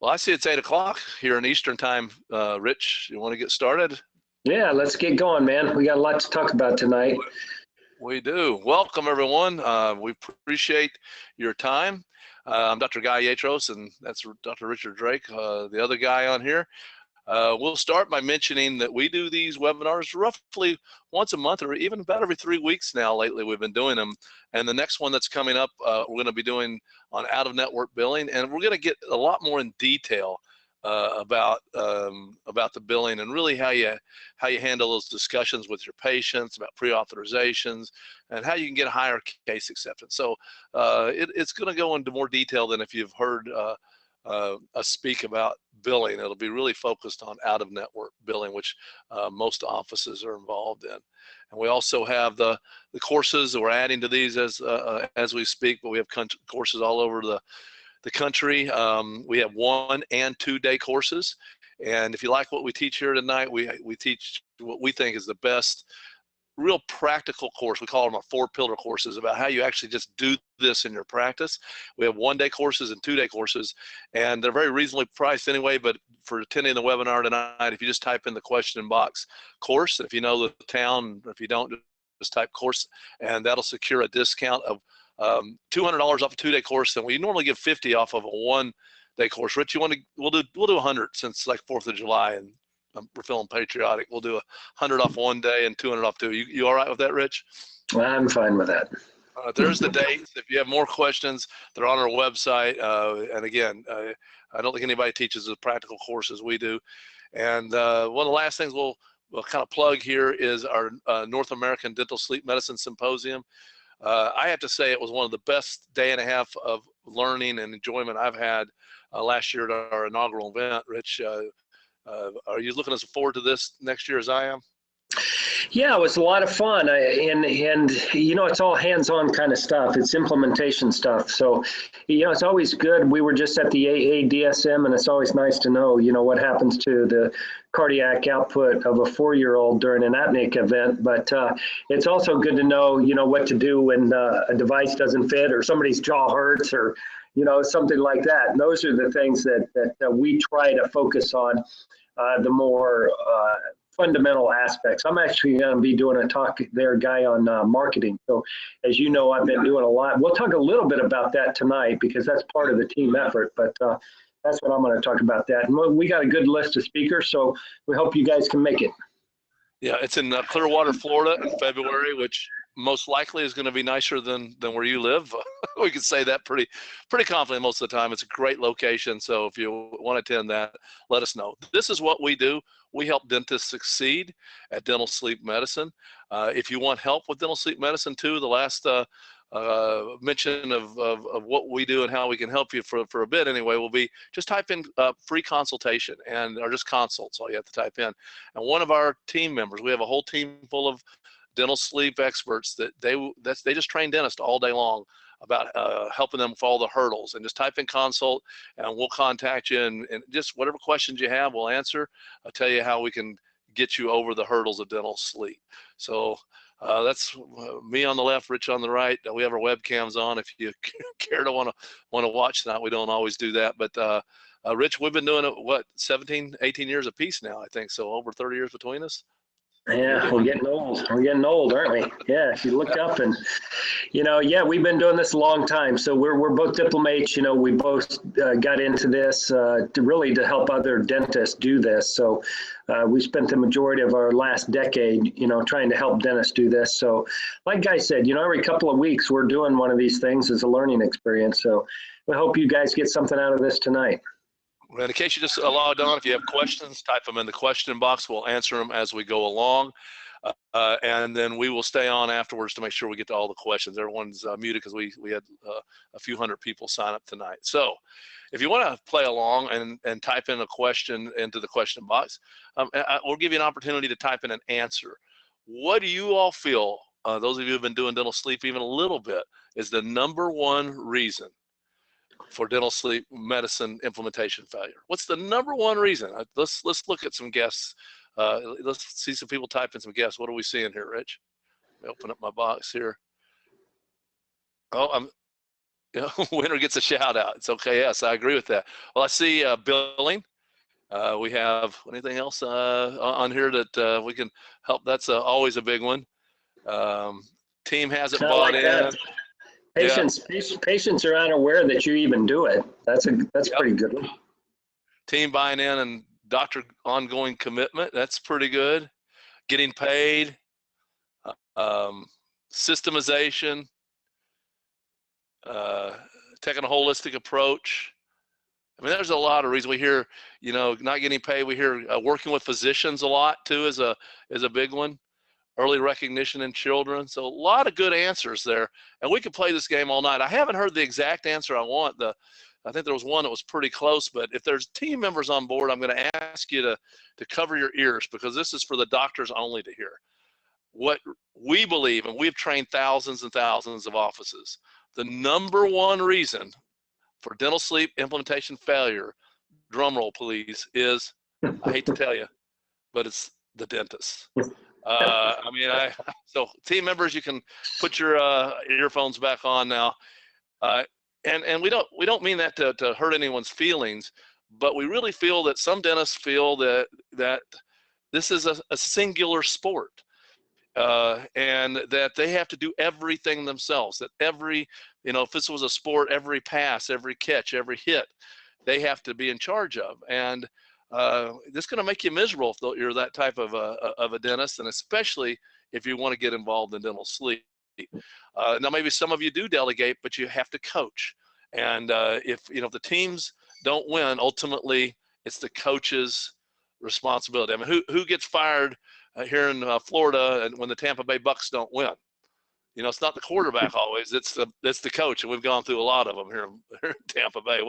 Well, I see it's 8 o'clock here in Eastern time. Rich, you want to get started? Yeah, let's get going, man. We got a lot to talk about tonight. We do. Welcome, everyone. We appreciate your time. I'm Dr. Guy Yatros, and that's Dr. Richard Drake, the other guy on here. We'll start by mentioning that we do these webinars roughly once a month, or even about every 3 weeks now. Lately, we've been doing them. And the next one that's coming up, we're going to be doing on out-of-network billing, and we're going to get a lot more in detail about the billing and really how you handle those discussions with your patients about pre-authorizations and how you can get a higher case acceptance. So it's going to go into more detail than if you've heard us speak about billing. It'll be really focused on out-of-network billing, which most offices are involved in. And we also have the courses that we're adding to these as we speak, but we have courses all over the country. We have 1- and 2-day courses. And if you like what we teach here tonight, we teach what we think is the best real practical course. We call them our 4-pillar courses about how you actually just do this in your practice. We have 1-day courses and 2-day courses, and they're very reasonably priced anyway. But for attending the webinar tonight, if you just type in the question box course, and if you know the town, if you don't, just type course, and that'll secure a discount of $200 off a 2-day course. And we normally give $50 off of a 1-day course. Rich, we'll do 100 since it's like 4th of July and we're feeling patriotic. We'll do 100 off 1 day and 200 off 2. You all right with that, Rich? I'm fine with that. There's the dates. If you have more questions, they're on our website. And again, I don't think anybody teaches as practical course as we do. And one of the last things we'll kind of plug here is our North American Dental Sleep Medicine Symposium. I have to say it was one of the best day and a half of learning and enjoyment I've had last year at our inaugural event. Rich, are you looking forward to this next year as I am? Yeah, it was a lot of fun. And you know, it's all hands-on kind of stuff. It's implementation stuff. So, you know, it's always good. We were just at the AADSM, and it's always nice to know, you know, what happens to the cardiac output of a 4-year-old during an apneic event. But it's also good to know, you know, what to do when a device doesn't fit or somebody's jaw hurts or, you know, something like that. And those are the things that we try to focus on, the more fundamental aspects. I'm actually going to be doing a talk there, Guy, on marketing. So as you know, I've been doing a lot. We'll talk a little bit about that tonight because that's part of the team effort, but that's what I'm going to talk about that. And we got a good list of speakers, so we hope you guys can make it. Yeah, it's in Clearwater, Florida in February, which most likely is going to be nicer than where you live. We can say that pretty confidently most of the time. It's a great location, so if you want to attend that, let us know. This is what we do. We help dentists succeed at dental sleep medicine. If you want help with dental sleep medicine too, the last mention of what we do and how we can help you for a bit anyway will be just type in free consultation or just consults, all you have to type in. And one of our team members, we have a whole team full of dental sleep experts that they just train dentists all day long about helping them with all the hurdles, and just type in consult and we'll contact you, and just whatever questions you have we'll answer. I'll tell you how we can get you over the hurdles of dental sleep. So that's me on the left, Rich on the right. We have our webcams on if you care to want to watch that. We don't always do that, but Rich, we've been doing it, what, 17, 18 years apiece now, I think, so over 30 years between us. Yeah, we're getting old. We're getting old, aren't we? Yeah, if you look up and, you know, yeah, we've been doing this a long time. So we're both diplomates. You know, we both got into this to help other dentists do this. So we spent the majority of our last decade, you know, trying to help dentists do this. So like Guy said, you know, every couple of weeks we're doing one of these things as a learning experience. So we hope you guys get something out of this tonight. And in case you just logged on, if you have questions, type them in the question box. We'll answer them as we go along. And then we will stay on afterwards to make sure we get to all the questions. Everyone's muted because we had a few hundred people sign up tonight. So if you want to play along and type in a question into the question box, we'll give you an opportunity to type in an answer. What do you all feel, those of you who have been doing dental sleep even a little bit, is the #1 reason for dental sleep medicine implementation failure? What's the #1 reason? Let's look at some guests. Let's see some people type in some guests. What are we seeing here, Rich? Let me open up my box here. Oh, winner gets a shout out. It's okay. Yes, I agree with that. Well, I see billing. We have anything else on here that we can help? That's always a big one. Team hasn't bought in. That. Patients are unaware that you even do it. That's pretty good one. Team buying in and doctor ongoing commitment. That's pretty good. Getting paid. Systemization. Taking a holistic approach. I mean, there's a lot of reasons. We hear, not getting paid. We hear working with physicians a lot too is a big one. Early recognition in children. So a lot of good answers there. And we could play this game all night. I haven't heard the exact answer I want. I think there was one that was pretty close, but if there's team members on board, I'm going to ask you to cover your ears, because this is for the doctors only to hear. What we believe, and we've trained thousands and thousands of offices, the number one reason for dental sleep implementation failure, drum roll please, is, I hate to tell you, but it's the dentist. So team members, you can put your earphones back on now. And we don't mean that to hurt anyone's feelings, but we really feel that some dentists feel that this is a singular sport, and that they have to do everything themselves. That if this was a sport, every pass, every catch, every hit, they have to be in charge of. And this is going to make you miserable if you're that type of a dentist, and especially if you want to get involved in dental sleep. Now, maybe some of you do delegate, but you have to coach. And if the teams don't win, ultimately it's the coach's responsibility. I mean, who gets fired here in Florida and when the Tampa Bay Bucks don't win? It's not the quarterback always. It's the coach, and we've gone through a lot of them here in Tampa Bay.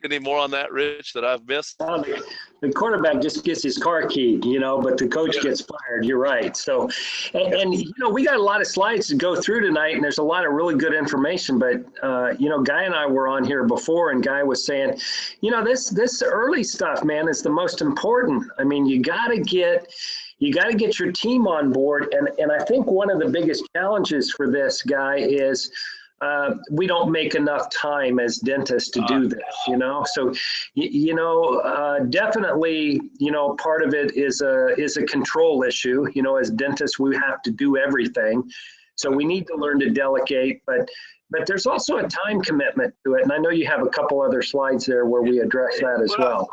Any more on that, Rich, that I've missed? The quarterback just gets his car keyed, but the coach gets fired. You're right. So, and we got a lot of slides to go through tonight, and there's a lot of really good information. But Guy and I were on here before, and Guy was saying, this early stuff, man, is the most important. I mean, you got to get your team on board. And I think one of the biggest challenges for this, Guy, is we don't make enough time as dentists to do this, So, definitely, part of it is a control issue. As dentists, we have to do everything. So we need to learn to delegate, but there's also a time commitment to it. And I know you have a couple other slides there where we address that as well.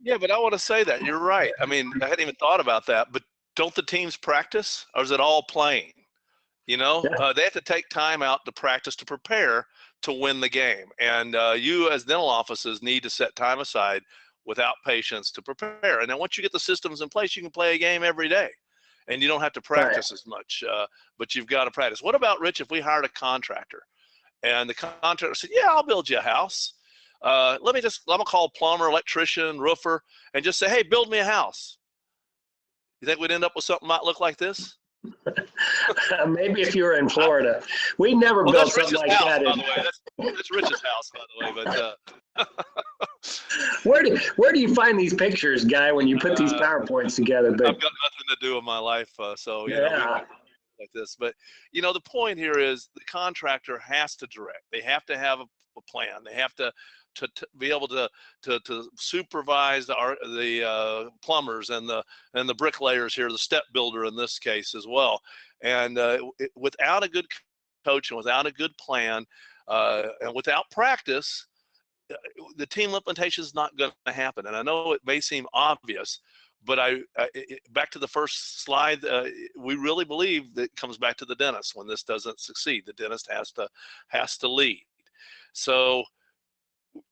Yeah, but I want to say that you're right. I mean, I hadn't even thought about that, but don't the teams practice, or is it all playing? They have to take time out to practice, to prepare to win the game. And you as dental offices need to set time aside without patients to prepare. And then once you get the systems in place, you can play a game every day. And you don't have to practice as much, but you've got to practice. What about, Rich, if we hired a contractor and the contractor said, yeah, I'll build you a house. I'm going to call plumber, electrician, roofer, and just say, hey, build me a house. You think we'd end up with something that might look like this? Maybe if you were in Florida. We never built something like that. By the way. That's Rich's house, by the way. But where do you find these pictures, Guy, when you put these PowerPoints together? I've got nothing to do with my life, so like this. But the point here is the contractor has to direct. They have to have a plan. They have to be able to supervise the plumbers and the bricklayers here, the step builder in this case as well. And without a good coach and without a good plan and without practice, the team implementation is not going to happen. And I know it may seem obvious, but back to the first slide, we really believe that it comes back to the dentist. When this doesn't succeed, the dentist has to lead. So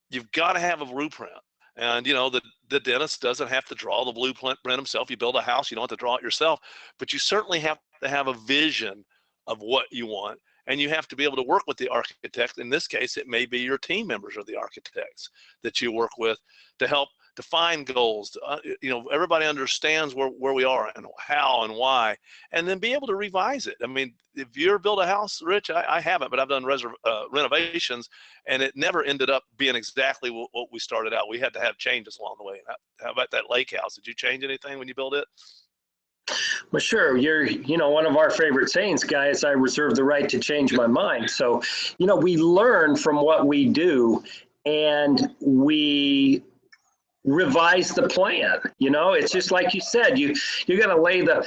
you've got to have a blueprint. And the dentist doesn't have to draw the blueprint himself. You build a house, you don't have to draw it yourself, but you certainly have to have a vision of what you want. And you have to be able to work with the architect. In this case, it may be your team members or the architects that you work with to help define goals. Everybody understands where we are and how and why, and then be able to revise it. I mean, if you ever built a house, Rich, I haven't, but I've done renovations, and it never ended up being exactly what we started out. We had to have changes along the way. How about that lake house? Did you change anything when you built it? Well, sure. You're, one of our favorite sayings, guys, I reserve the right to change my mind. So, we learn from what we do, and we revise the plan. It's just like you said, you're going to lay the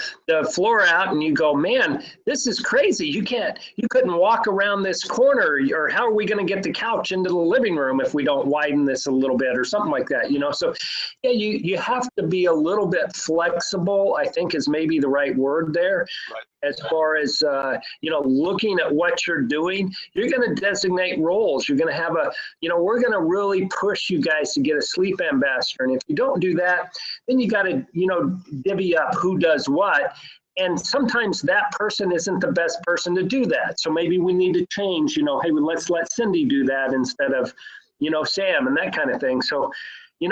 floor out and you go, man, this is crazy. You couldn't walk around this corner, or how are we going to get the couch into the living room if we don't widen this a little bit or something like that, so yeah, you have to be a little bit flexible, I think is maybe the right word there. Right. As far as, looking at what you're doing, you're going to designate roles. You're going to have we're going to really push you guys to get a sleep ambassador. And if you don't do that, then you got to, divvy up who does what. And sometimes that person isn't the best person to do that. So maybe we need to change, hey, let's let Cindy do that instead of, Sam, and that kind of thing. So,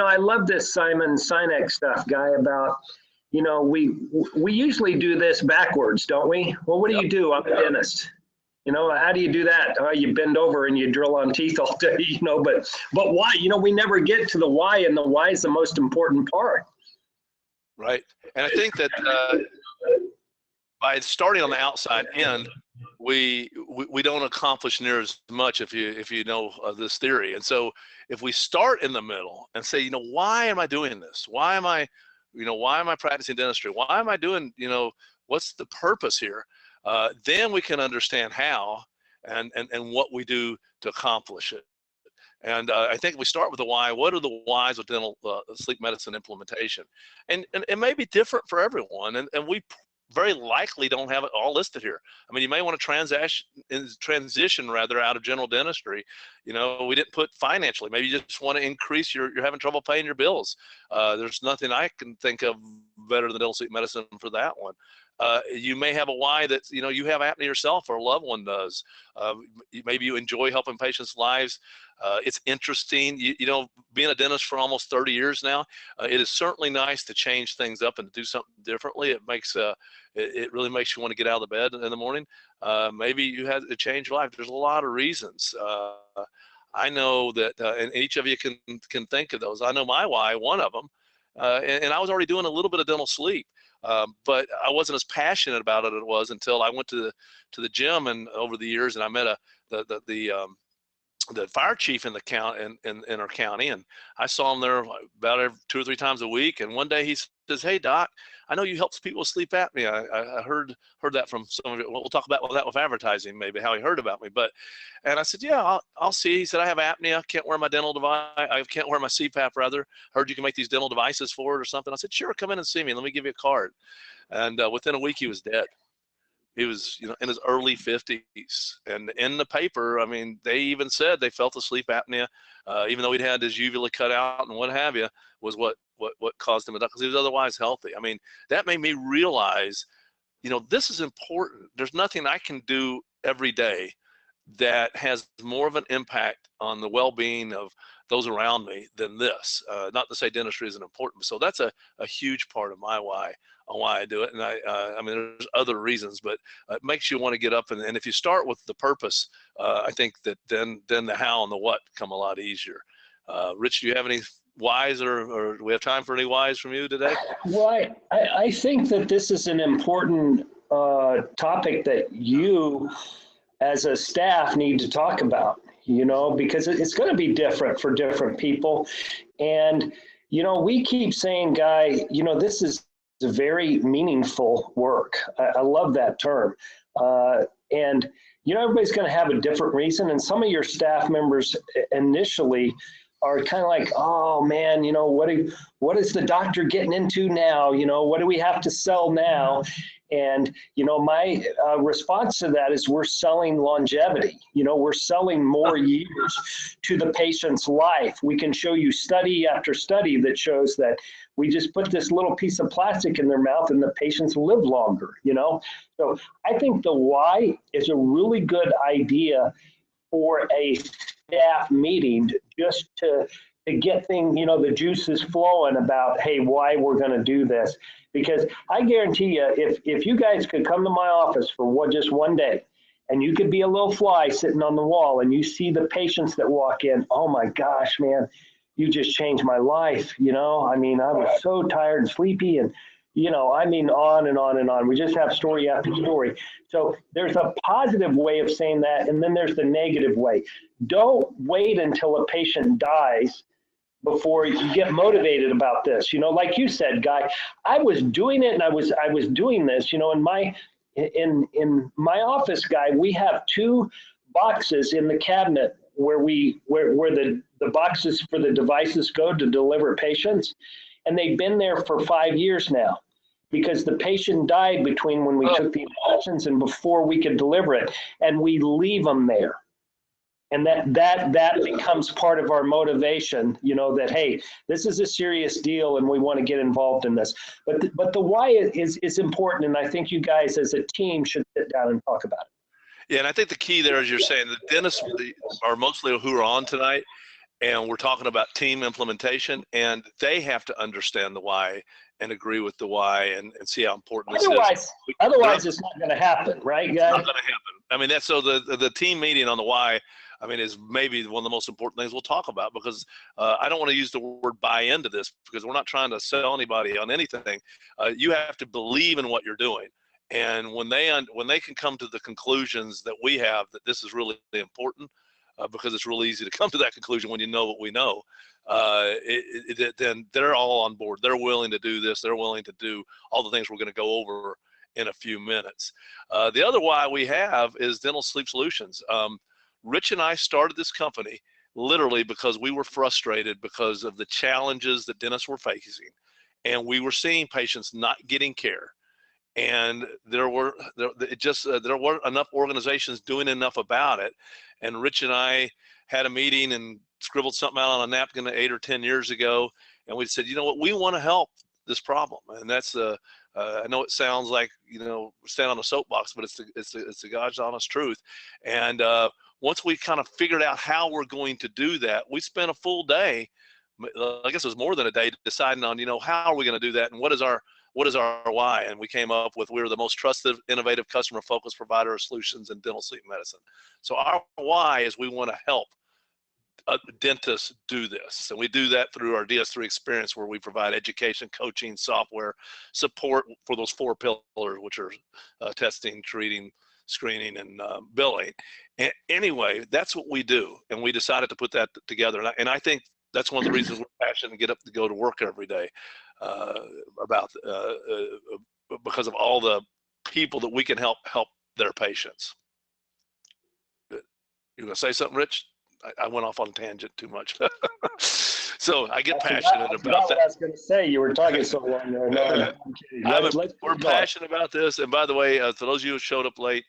I love this Simon Sinek stuff, Guy, about, we usually do this backwards, don't we? Well, what do you do? I'm a dentist. How do you do that? You bend over and you drill on teeth all day, but why? We never get to the why, and the why is the most important part. Right. And I think that by starting on the outside end, we don't accomplish near as much if you know this theory. And so if we start in the middle and say, why am I doing this? Why am I practicing dentistry? Why am I doing, what's the purpose here? Then we can understand how and what we do to accomplish it. And I think we start with the why. What are the whys of dental sleep medicine implementation? And it may be different for everyone. And we very likely don't have it all listed here. I mean, you may want to transition rather out of general dentistry. We didn't put financially. Maybe you just want to increase you're having trouble paying your bills. There's nothing I can think of better than dental sleep medicine for that one. You may have a why that, you have apnea yourself or a loved one does. Maybe you enjoy helping patients' lives. It's interesting, being a dentist for almost 30 years now, it is certainly nice to change things up and to do something differently. It makes, it really makes you want to get out of the bed in the morning. Maybe you had to change your life. There's a lot of reasons. I know that, and each of you can think of those. I know my why, one of them, and I was already doing a little bit of dental sleep. But I wasn't as passionate about it as it was until I went to the gym and over the years, and I met the fire chief in our county, and I saw him there about 2 or 3 times a week. And one day he says, "Hey Doc, I know you help people with sleep apnea. I heard that from some of it. We'll talk about that with advertising, maybe how he heard about me." And I said, "Yeah, I'll see." He said, "I have apnea. Can't wear my dental device. I can't wear my CPAP rather. Heard you can make these dental devices for it or something." I said, "Sure, come in and see me. Let me give you a card." And within a week, he was dead. He was, in his early 50s. And in the paper, I mean, they even said they felt the sleep apnea, even though he'd had his uvula cut out and what have you, was what caused him to die, because he was otherwise healthy. I mean, that made me realize, this is important. There's nothing I can do every day that has more of an impact on the well-being of those around me than this. Not to say dentistry isn't important. So that's a huge part of my why on why I do it. And I mean, there's other reasons, but it makes you want to get up. And if you start with the purpose, I think that then the how and the what come a lot easier. Rich, do you have any whys, or do we have time for any whys from you today? Well, I think that this is an important topic that you as a staff need to talk about, because it's going to be different for different people. And, we keep saying, Guy, this is very meaningful work. I love that term. And, everybody's going to have a different reason. And some of your staff members initially are kind of like, oh man, what is the doctor getting into now? What do we have to sell now? And, my response to that is we're selling longevity. We're selling more years to the patient's life. We can show you study after study that shows that we just put this little piece of plastic in their mouth and the patients live longer, So I think the why is a really good idea for a staff meeting, just to get things, the juices flowing about, hey, why we're going to do this. Because I guarantee you, if you guys could come to my office for just one day, and you could be a little fly sitting on the wall, and you see the patients that walk in, oh my gosh, man, you just changed my life. I mean, I was so tired and sleepy, and I mean, on and on and on. We just have story after story. So there's a positive way of saying that, and then there's the negative way. Don't wait until a patient dies before you get motivated about this. Like you said, Guy, I was doing it and I was doing this. In my office, Guy, we have 2 boxes in the cabinet where the boxes for the devices go to deliver patients, and they've been there for 5 years now because the patient died between when we took the injections and before we could deliver it, and we leave them there. And that becomes part of our motivation, that, hey, this is a serious deal and we want to get involved in this. But the why is important, and I think you guys as a team should sit down and talk about it. Yeah, and I think the key there, as you're saying, the dentists are mostly who are on tonight, and we're talking about team implementation, and they have to understand the why and agree with the why and see how important this is. Otherwise, it's not going to happen, right, guys? It's not going to happen. I mean, that's so the team meeting on the why, I mean, is maybe one of the most important things we'll talk about, because I don't want to use the word buy into this, because we're not trying to sell anybody on anything. You have to believe in what you're doing. And when they can come to the conclusions that we have, that this is really important, because it's really easy to come to that conclusion when you know what we know, then they're all on board. They're willing to do this. They're willing to do all the things we're going to go over in a few minutes. The other why we have is Dental Sleep Solutions. Rich and I started this company literally because we were frustrated because of the challenges that dentists were facing, and we were seeing patients not getting care. And there weren't enough organizations doing enough about it. And Rich and I had a meeting and scribbled something out on a napkin 8 or 10 years ago, and we said, you know what, we want to help this problem. And that's I know it sounds like, stand on a soapbox, but it's the God's honest truth. And once we kind of figured out how we're going to do that, we spent a full day, I guess it was more than a day, deciding on, how are we going to do that, and what is our why? And we came up with, we're the most trusted, innovative, customer-focused provider of solutions in dental sleep medicine. So our why is we want to help dentists do this. And we do that through our DS3 experience, where we provide education, coaching, software, support for those 4 pillars, which are testing, treating, screening, and billing. And anyway, that's what we do. And we decided to put that together. And I think that's one of the reasons we're passionate to get up to go to work every day, because of all the people that we can help their patients. You gonna say something, Rich? I went off on a tangent too much. So I get passionate about that. I was going to say, you were talking so long there. No, I'm kidding. We're passionate about this. And by the way, for those of you who showed up late,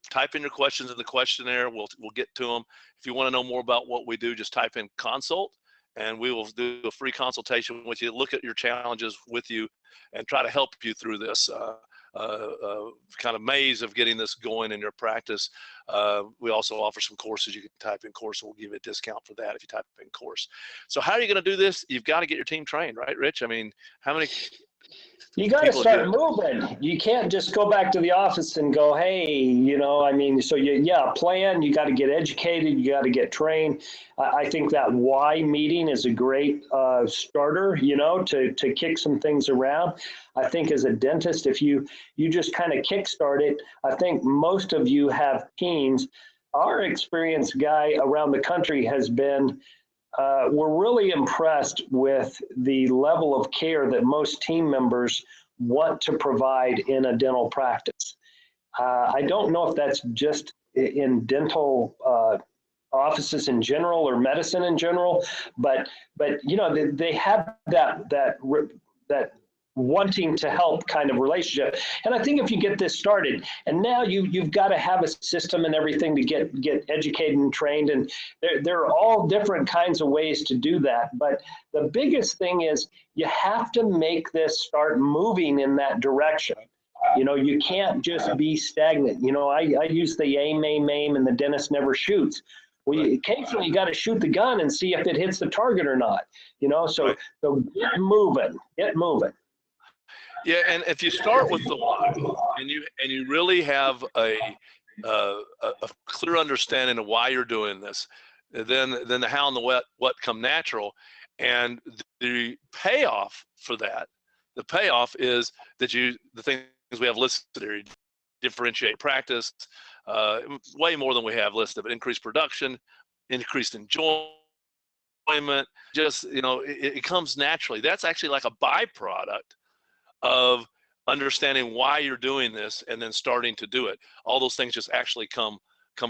type in your questions in the questionnaire. We'll get to them. If you want to know more about what we do, just type in consult, and we will do a free consultation with you, look at your challenges with you, and try to help you through this kind of maze of getting this going in your practice. We also offer some courses. You can type in course, and we'll give you a discount for that if you type in course. So how are you going to do this? You've got to get your team trained, right, Rich? I mean, how many? You got to start moving. You can't just go back to the office and go, hey, so plan. You got to get educated. You got to get trained. I think that why meeting is a great starter, to kick some things around. I think as a dentist, if you just kind of kickstart it, I think most of you have teams. Our experience, Guy, around the country has been, we're really impressed with the level of care that most team members want to provide in a dental practice. I don't know if that's just in dental offices in general or medicine in general, but they have that wanting to help kind of relationship. And I think if you get this started, and now you've got to have a system and everything to get educated and trained, and there are all different kinds of ways to do that. But the biggest thing is you have to make this start moving in that direction. You can't just be stagnant. I use the aim, and the dentist never shoots. Well, occasionally you got to shoot the gun and see if it hits the target or not. So get moving. Yeah, and if you start with the why, and you really have a clear understanding of why you're doing this, then the how and the what come natural, and the payoff for that, the payoff is that the things we have listed here, you differentiate practice, way more than we have listed, but increased production, increased enjoyment, just, it comes naturally. That's actually like a byproduct of understanding why you're doing this and then starting to do it. All those things just actually come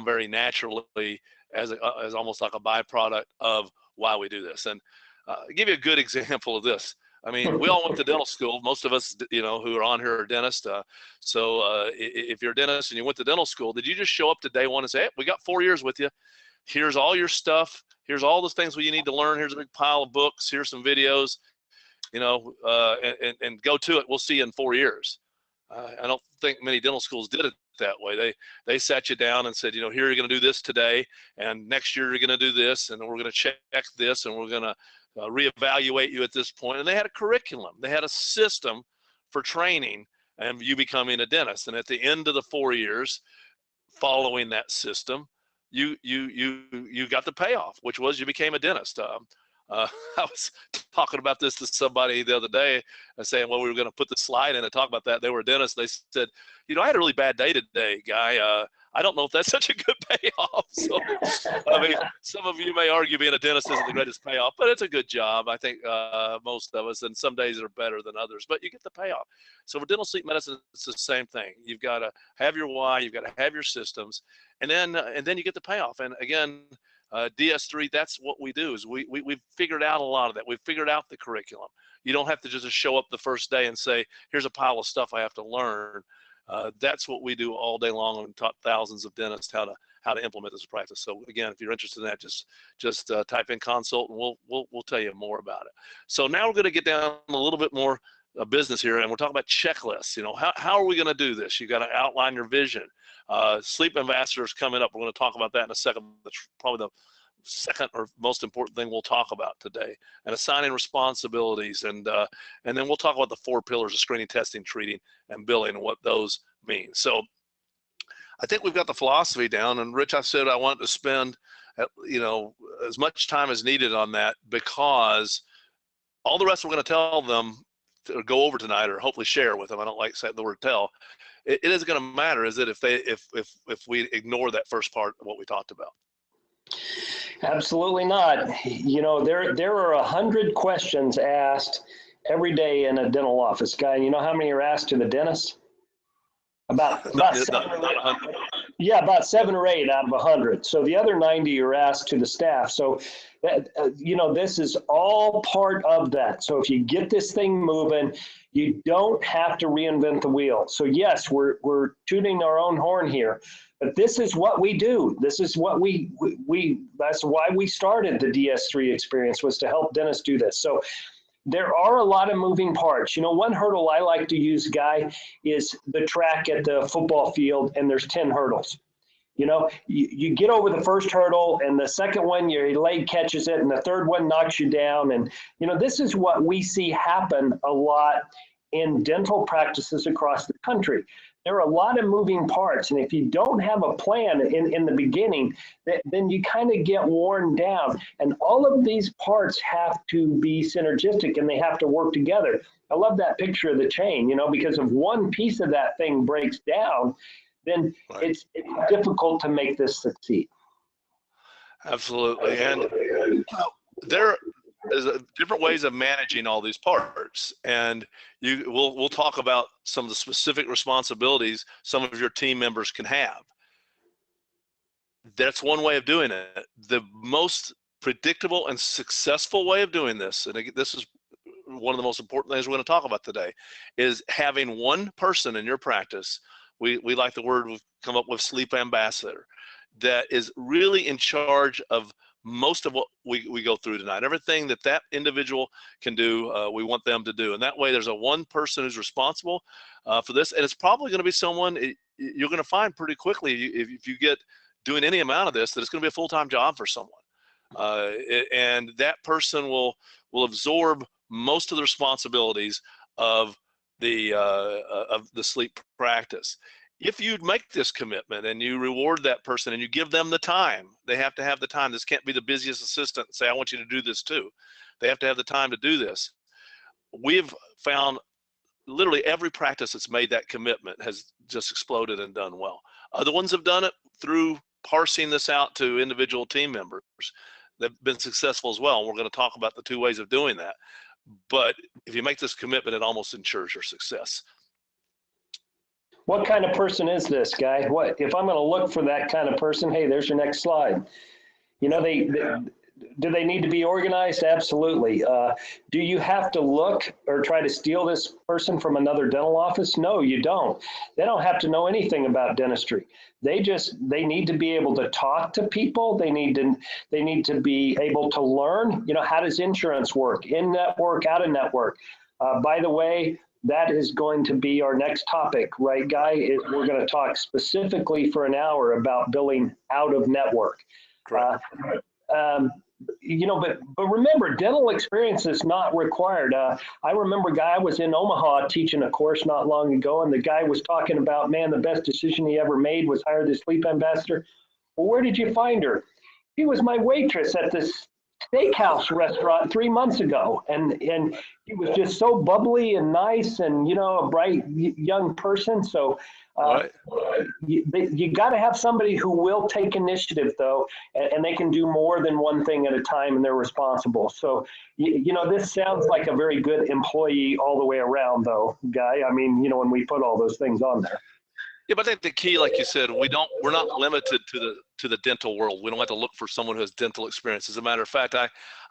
very naturally as almost like a byproduct of why we do this. And I'll give you a good example of this. I mean, we all went to dental school. Most of us, who are on here are dentists. So if you're a dentist and you went to dental school, did you just show up to day one and say, hey, we got 4 years with you. Here's all your stuff. Here's all the things you need to learn. Here's a big pile of books. Here's some videos, and go to it. We'll see you in 4 years. I don't think many dental schools did it that way. They sat you down and said, here you're going to do this today, and next year you're going to do this, and we're going to check this, and we're going to reevaluate you at this point. And they had a curriculum. They had a system for training and you becoming a dentist. And at the end of the 4 years following that system, you got the payoff, which was you became a dentist. I was talking about this to somebody the other day, saying, well, we were going to put the slide in and talk about that. They were a dentist. They said, I had a really bad day today, Guy. I don't know if that's such a good payoff. So, I mean, some of you may argue being a dentist isn't the greatest payoff, but it's a good job. I think most of us, and some days are better than others, but you get the payoff. So for dental sleep medicine, it's the same thing. You've got to have your why, you've got to have your systems, and then you get the payoff. And again, DS3, that's what we do, is we've figured out a lot of that. We've figured out the curriculum. You don't have to just show up the first day and say, here's a pile of stuff I have to learn. That's what we do all day long, and taught thousands of dentists how to implement this practice. So again, if you're interested in that, just type in consult, and we'll tell you more about it. So now we're going to get down a little bit more business here, and we're talking about checklists. How are we going to do this? You got to outline your vision. Sleep ambassadors coming up. We're going to talk about that in a second. That's probably the second or most important thing we'll talk about today, and assigning responsibilities, and then we'll talk about the 4 pillars of screening, testing, treating, and billing, and what those mean. So I think we've got the philosophy down, and Rich, I said I wanted to spend as much time as needed on that, because all the rest we're going to tell them to go over tonight, or hopefully share with them. I don't like saying the word tell. It isn't going to matter, is it, if we ignore that first part of what we talked about? Absolutely not. There are 100 questions asked every day in a dental office, Guy. And you know how many are asked to the dentist? About 7 or 8. Yeah, about 7 or 8 out of 100. So the other 90 are asked to the staff. So this is all part of that. So if you get this thing moving, you don't have to reinvent the wheel. So yes, we're tooting our own horn here, but this is what we do. This is what we that's why we started the DS3 experience, was to help dentists do this. So there are a lot of moving parts. One hurdle I like to use, Guy, is the track at the football field, and there's 10 hurdles. You get over the first hurdle, and the second one, your leg catches it, and the third one knocks you down. And, this is what we see happen a lot in dental practices across the country. There are a lot of moving parts, and if you don't have a plan in the beginning, then you kind of get worn down. And all of these parts have to be synergistic, and they have to work together. I love that picture of the chain, because if one piece of that thing breaks down, then it's difficult to make this succeed. Absolutely. And there is different ways of managing all these parts, and we'll talk about some of the specific responsibilities some of your team members can have. That's one way of doing it. The most predictable and successful way of doing this, and this is one of the most important things we're going to talk about today, is having one person in your practice. We like the word we've come up with, sleep ambassador, that is really in charge of most of what we go through tonight. Everything that individual can do, we want them to do. And that way there's one person who's responsible for this. And it's probably going to be someone you're going to find pretty quickly, if you get doing any amount of this, that it's going to be a full-time job for someone. And that person will absorb most of the responsibilities of the sleep practice. If you make this commitment and you reward that person and you give them the time, they have to have the time. This can't be the busiest assistant and say, I want you to do this too. They have to have the time to do this. We've found literally every practice that's made that commitment has just exploded and done well. Other ones have done it through parsing this out to individual team members. They've been successful as well. And we're going to talk about the 2 ways of doing that. But if you make this commitment, it almost ensures your success. What kind of person is this guy? What if I'm going to look for that kind of person? Hey, there's your next slide. You know, do they need to be organized? Absolutely. Do you have to look or try to steal this person from another dental office? No, you don't. They don't have to know anything about dentistry. They need to be able to talk to people. They need to be able to learn, you know, how does insurance work? In network, out of network. By the way, that is going to be our next topic, right, Guy? We're going to talk specifically for an hour about billing out of network. Correct. You know, but remember, dental experience is not required. I remember, Guy, I was in Omaha teaching a course not long ago, and the guy was talking about, man, the best decision he ever made was hire this sleep ambassador. Well, where did you find her? She was my waitress at this steakhouse restaurant 3 months ago, and he was just so bubbly and nice, and you know, a bright young person. So you got to have somebody who will take initiative, though, and they can do more than one thing at a time, and they're responsible. So you know, this sounds like a very good employee all the way around, though, Guy. I mean, you know, when we put all those things on there. Yeah, but I think the key, like you said, we're not limited to the dental world. We don't have to look for someone who has dental experience. As a matter of fact,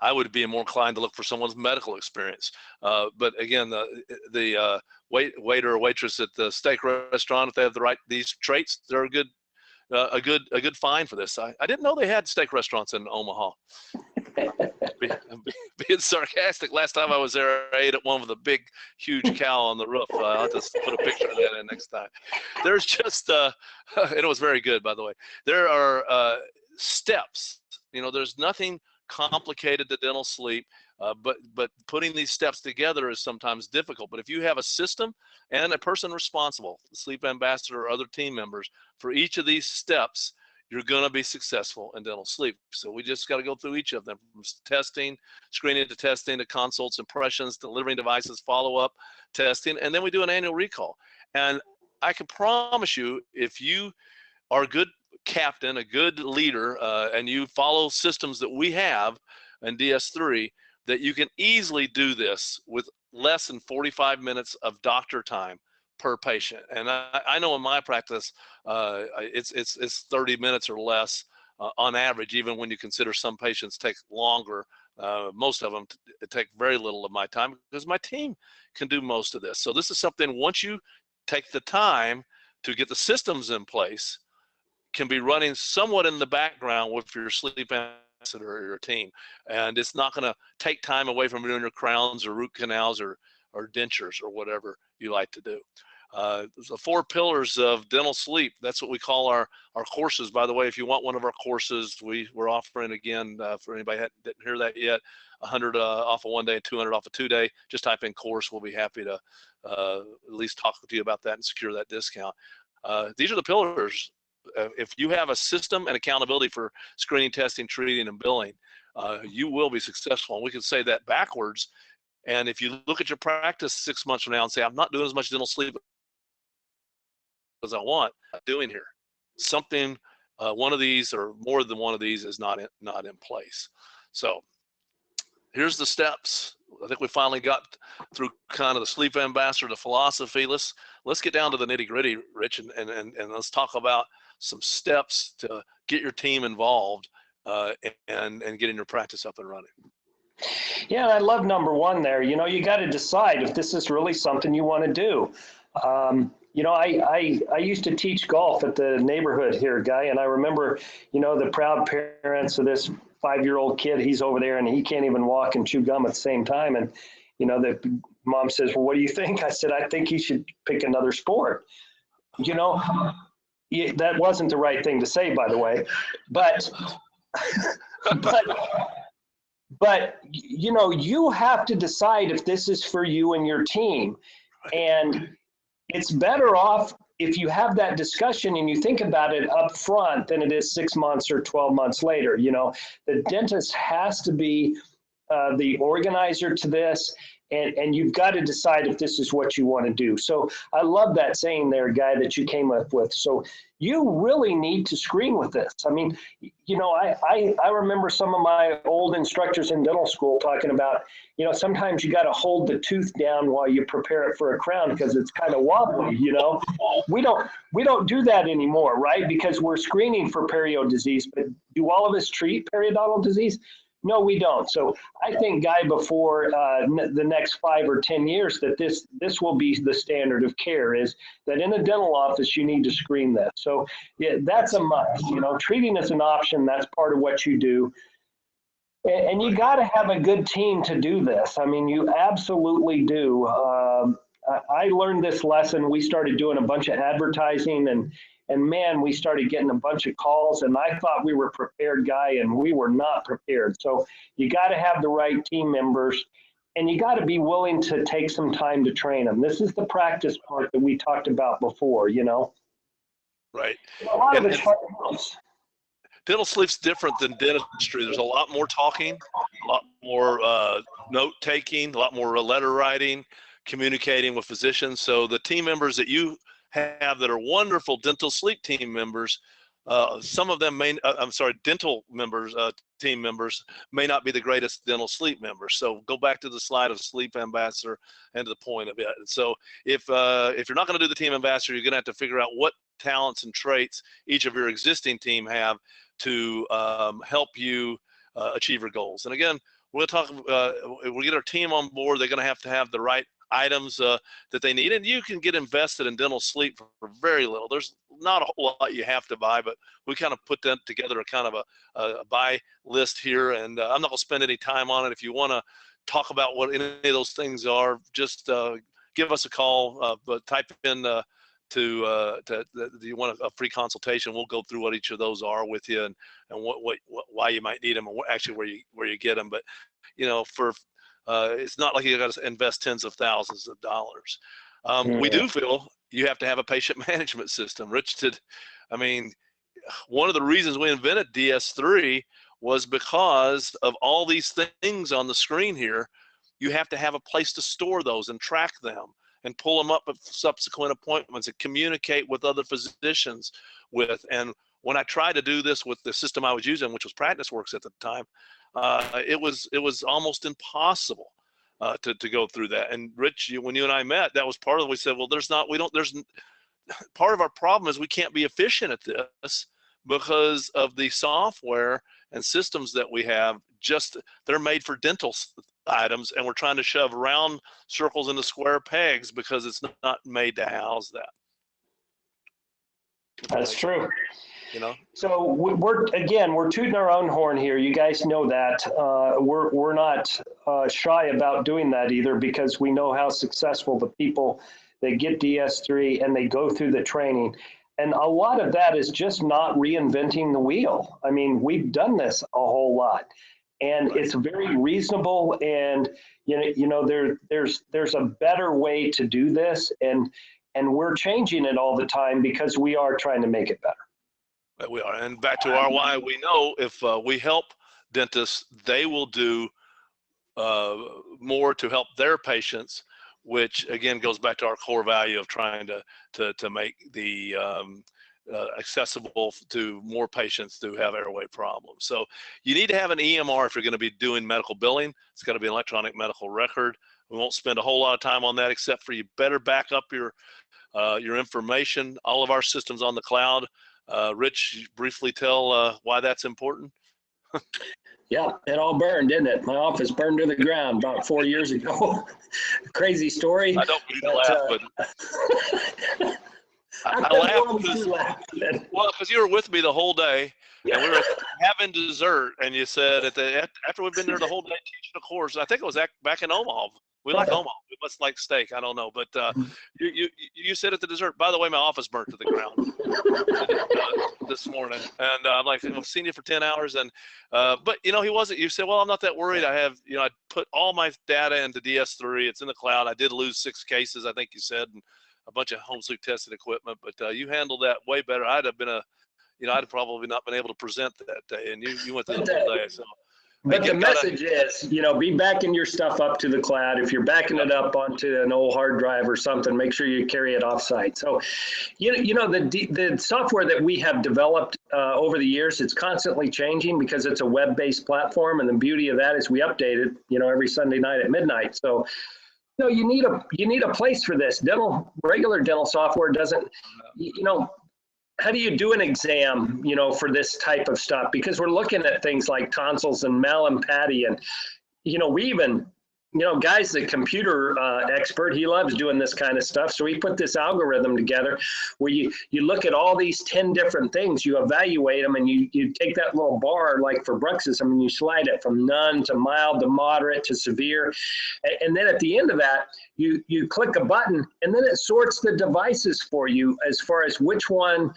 I would be more inclined to look for someone's medical experience. But again, the waiter or waitress at the steak restaurant, if they have these traits, they're a good find for this. I didn't know they had steak restaurants in Omaha. Being sarcastic, last time I was there, I ate at one with a big, huge cow on the roof. I'll have to put a picture of that in next time. There's just, and it was very good, by the way. There are steps. You know, there's nothing complicated to dental sleep, but putting these steps together is sometimes difficult. But if you have a system and a person responsible, the sleep ambassador or other team members, for each of these steps, you're going to be successful in dental sleep. So we just got to go through each of them, from testing, screening to testing, to consults, impressions, delivering devices, follow-up, testing, and then we do an annual recall. And I can promise you, if you are a good captain, a good leader, and you follow systems that we have in DS3, that you can easily do this with less than 45 minutes of doctor time per patient. And I know in my practice, it's 30 minutes or less on average, even when you consider some patients take longer. Most of them take very little of my time because my team can do most of this. So this is something, once you take the time to get the systems in place, can be running somewhat in the background with your sleep ambassador or your team. And it's not going to take time away from doing your crowns or root canals or dentures or whatever you like to do. The 4 pillars of dental sleep, that's what we call our courses. By the way, if you want one of our courses, we're offering, again, for anybody that didn't hear that yet, 100 off of 1 day and 200 off of 2 day. Just type in course. We'll be happy to at least talk to you about that and secure that discount. These are the pillars. If you have a system and accountability for screening, testing, treating, and billing, you will be successful. And we can say that backwards. And if you look at your practice 6 months from now and say, I'm not doing as much dental sleep as I want, doing here, something, one of these or more than one of these is not in place. So here's the steps. I think we finally got through kind of the sleep ambassador, the philosophy. Let's get down to the nitty gritty, Rich, and let's talk about some steps to get your team involved and getting your practice up and running. Yeah, and I love number 1 there. You know, you got to decide if this is really something you want to do. You know, I used to teach golf at the neighborhood here, Guy, and I remember, you know, the proud parents of this 5-year-old kid. He's over there and he can't even walk and chew gum at the same time. And, you know, the mom says, well, what do you think? I said, I think he should pick another sport. You know, that wasn't the right thing to say, by the way, but you know, you have to decide if this is for you and your team. And it's better off if you have that discussion and you think about it up front than it is 6 months or 12 months later. You know, the dentist has to be the organizer to this, and you've got to decide if this is what you want to do. So I love that saying there, Guy, that you came up with. So you really need to screen with this. I mean, I remember some of my old instructors in dental school talking about, sometimes you got to hold the tooth down while you prepare it for a crown because it's kind of wobbly. We don't do that anymore, right? Because we're screening for period disease. But do all of us treat periodontal disease? No, we don't. So I think, Guy, before the next 5 or 10 years, that this will be the standard of care, is that in a dental office, you need to screen this. So yeah, that's a must. Treating is an option. That's part of what you do. And you got to have a good team to do this. I mean, you absolutely do. I learned this lesson. We started doing a bunch of advertising, and man, we started getting a bunch of calls, and I thought we were prepared, Guy, and we were not prepared. So you got to have the right team members, and you got to be willing to take some time to train them. This is the practice part that we talked about before, Right. A lot of it's hard. Dental sleep's different than dentistry. There's a lot more talking, a lot more note taking, a lot more letter writing, communicating with physicians. So the team members that you have that are wonderful dental sleep team members, some of them dental members, team members may not be the greatest dental sleep members. So go back to the slide of sleep ambassador and to the point of it. So if you're not going to do the team ambassador, you're going to have to figure out what talents and traits each of your existing team have to help you achieve your goals. And again, we'll get our team on board. They're going to have the right items that they need, and you can get invested in dental sleep for very little. There's not a whole lot you have to buy, but we kind of put that together, a kind of a buy list here, and I'm not going to spend any time on it. If you want to talk about what any of those things are, just give us a call, but type in do you want a free consultation? We'll go through what each of those are with you, and why you might need them, and actually where you get them. But it's not like you got to invest tens of thousands of dollars. We do feel you have to have a patient management system. One of the reasons we invented DS3 was because of all these things on the screen here. You have to have a place to store those and track them and pull them up at subsequent appointments and communicate with other physicians with. And when I tried to do this with the system I was using, which was PracticeWorks at the time, it was almost impossible to go through that. And Rich, when you and I met, that was part of it. We said, well, part of our problem is we can't be efficient at this because of the software and systems that we have. They're made for dental items, and we're trying to shove round circles into square pegs because it's not made to house that. That's true. So we're tooting our own horn here. You guys know that. We're not shy about doing that either, because we know how successful the people that get DS3 and they go through the training. And a lot of that is just not reinventing the wheel. I mean, we've done this a whole lot, and it's very reasonable. And there's a better way to do this, and we're changing it all the time because we are trying to make it better. We are. And back to our why, we know if we help dentists, they will do more to help their patients, which again goes back to our core value of trying to make the accessible to more patients who have airway problems. So you need to have an EMR if you're going to be doing medical billing. It's got to be an electronic medical record. We won't spend a whole lot of time on that, except for you better back up your information. All of our systems on the cloud. Rich, briefly tell why that's important. Yeah, it all burned, didn't it? My office burned to the ground about 4 years ago. Crazy story. I don't mean to laugh, but I laughed because you were with me the whole day, and we were having dessert, and you said after we've been there the whole day teaching a course, I think it was back in Omaha. We like Omaha. We must like steak. I don't know, but you said at the dessert. By the way, my office burnt to the ground this morning, and I'm like, I've seen you for 10 hours, and but he wasn't. You said, well, I'm not that worried. I put all my data into DS3. It's in the cloud. I did lose 6 cases, I think you said, and a bunch of home sleep tested equipment, but you handled that way better. I'd have been I'd probably not been able to present that day, and you went through the whole day. So But the message is, be backing your stuff up to the cloud. If you're backing it up onto an old hard drive or something, make sure you carry it offsite. So, the software that we have developed over the years, it's constantly changing because it's a web-based platform. And the beauty of that is we update it, every Sunday night at midnight. So, you need a place for this. Regular dental software doesn't, how do you do an exam, for this type of stuff? Because we're looking at things like tonsils and malum patti, and, we even, Guy's the computer expert. He loves doing this kind of stuff. So we put this algorithm together where you look at all these 10 different things, you evaluate them, and you take that little bar, like for bruxism, and you slide it from none to mild to moderate to severe. And then at the end of that, you click a button, and then it sorts the devices for you as far as which one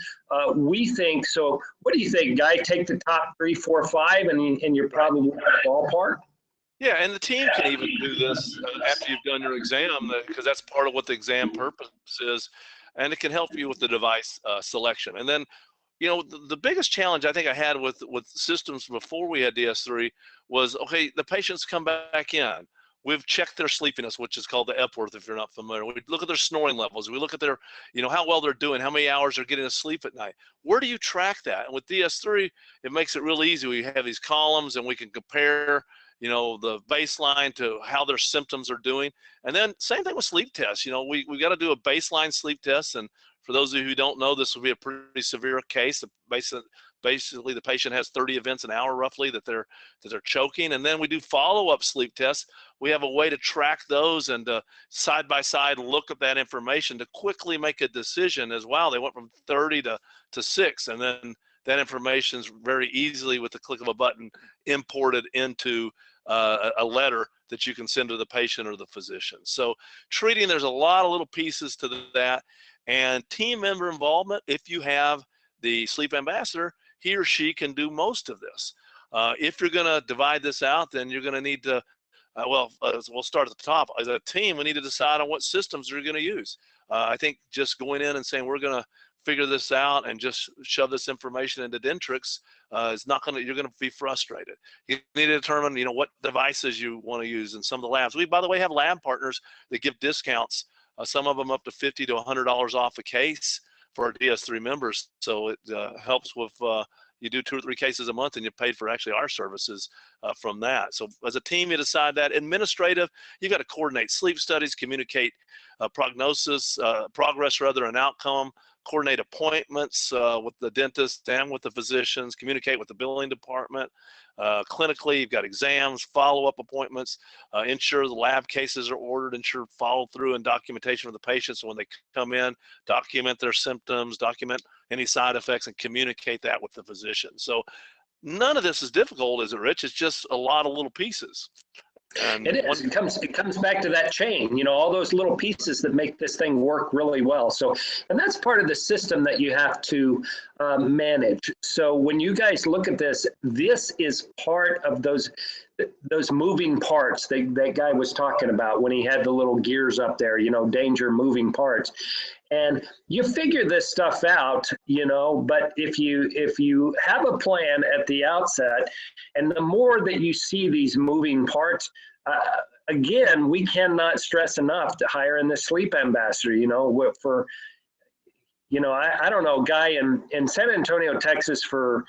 we think. So what do you think, Guy? Take the top 3, 4, 5, and you're probably in the ballpark? Yeah, and the team can even do this after you've done your exam, because that's part of what the exam purpose is, and it can help you with the device selection. And then, the biggest challenge I think I had with systems before we had DS3 was, okay, the patients come back in. We've checked their sleepiness, which is called the Epworth, if you're not familiar. We look at their snoring levels. We look at their, how well they're doing, how many hours they're getting to sleep at night. Where do you track that? And with DS3, it makes it real easy. We have these columns, and we can compare the baseline to how their symptoms are doing. And then same thing with sleep tests. We got to do a baseline sleep test. And for those of you who don't know, this will be a pretty severe case. Basically, the patient has 30 events an hour roughly that they're choking. And then we do follow-up sleep tests. We have a way to track those and side by side look at that information to quickly make a decision as well. They went from 30 to 6, and then that information is very easily, with the click of a button, imported into a letter that you can send to the patient or the physician. So treating, there's a lot of little pieces to that. And team member involvement, if you have the sleep ambassador, he or she can do most of this. If you're going to divide this out, then you're going to need to, we'll start at the top. As a team, we need to decide on what systems we're going to use. I think just going in and saying we're going to figure this out and just shove this information into Dentrix is not going to, you're going to be frustrated. You need to determine, what devices you want to use in some of the labs. We, by the way, have lab partners that give discounts, some of them up to $50 to $100 off a case for our DS3 members. So it helps with, you do 2 or 3 cases a month, and you're paid for actually our services from that. So as a team, you decide that. Administrative, you've got to coordinate sleep studies, communicate prognosis, progress rather, and outcome, coordinate appointments with the dentist and with the physicians, communicate with the billing department. Clinically, you've got exams, follow-up appointments, ensure the lab cases are ordered, ensure follow-through and documentation of the patients. So when they come in, document their symptoms, document any side effects, and communicate that with the physician. So none of this is difficult, is it, Rich? It's just a lot of little pieces. And it is. It comes back to that chain, all those little pieces that make this thing work really well. So, and that's part of the system that you have to manage. So when you guys look at this, this is part of those moving parts that Guy was talking about when he had the little gears up there, danger moving parts. And you figure this stuff out, but if you have a plan at the outset, and the more that you see these moving parts, again, we cannot stress enough to hire in the sleep ambassador, for, I don't know, Guy, in San Antonio, Texas, for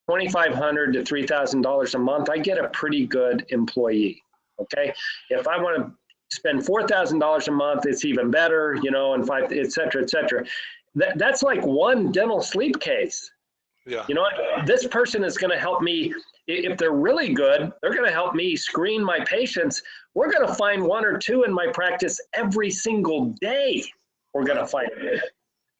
$2,500 to $3,000 a month, I get a pretty good employee, okay? If I want to spend $4,000 a month, it's even better, and et cetera, et cetera. That's like one dental sleep case. Yeah. This person is going to help me. If they're really good, they're going to help me screen my patients. We're going to find 1 or 2 in my practice every single day. We're going to find it.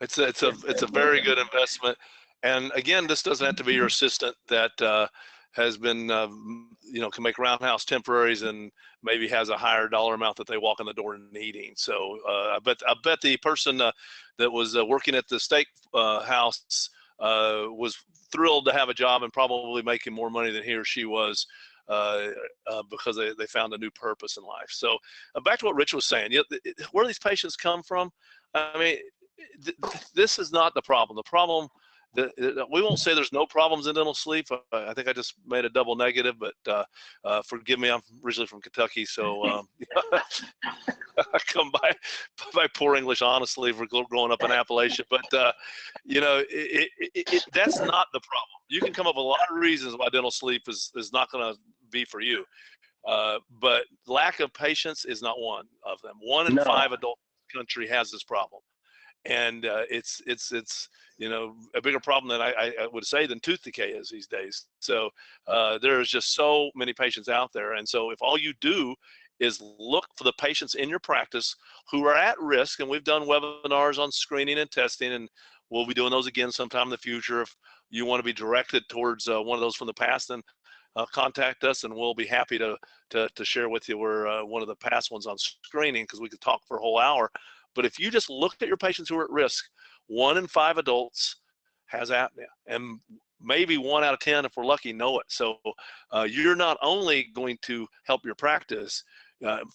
It's a very good investment. And again, this doesn't have to be your assistant that has been, can make roundhouse temporaries and maybe has a higher dollar amount that they walk in the door needing. So I bet the person that was working at the steak house was thrilled to have a job and probably making more money than he or she was because they found a new purpose in life. So back to what Rich was saying, where these patients come from, I mean, this is not the problem. The problem we won't say there's no problems in dental sleep. I think I just made a double negative, but forgive me, I'm originally from Kentucky, so I come by poor English, honestly, for growing up in Appalachia. But that's not the problem. You can come up with a lot of reasons why dental sleep is not going to be for you, but lack of patience is not one of them. 1 in 5 adults in the country has this problem. And it's a bigger problem than I would say than tooth decay is these days. So there's just so many patients out there. And so if all you do is look for the patients in your practice who are at risk, and we've done webinars on screening and testing, and we'll be doing those again sometime in the future. If you want to be directed towards one of those from the past, then contact us, and we'll be happy to share with you where one of the past ones on screening, because we could talk for a whole hour. But if you just look at your patients who are at risk, 1 in 5 adults has apnea, and maybe 1 out of 10, if we're lucky, know it. So you're not only going to help your practice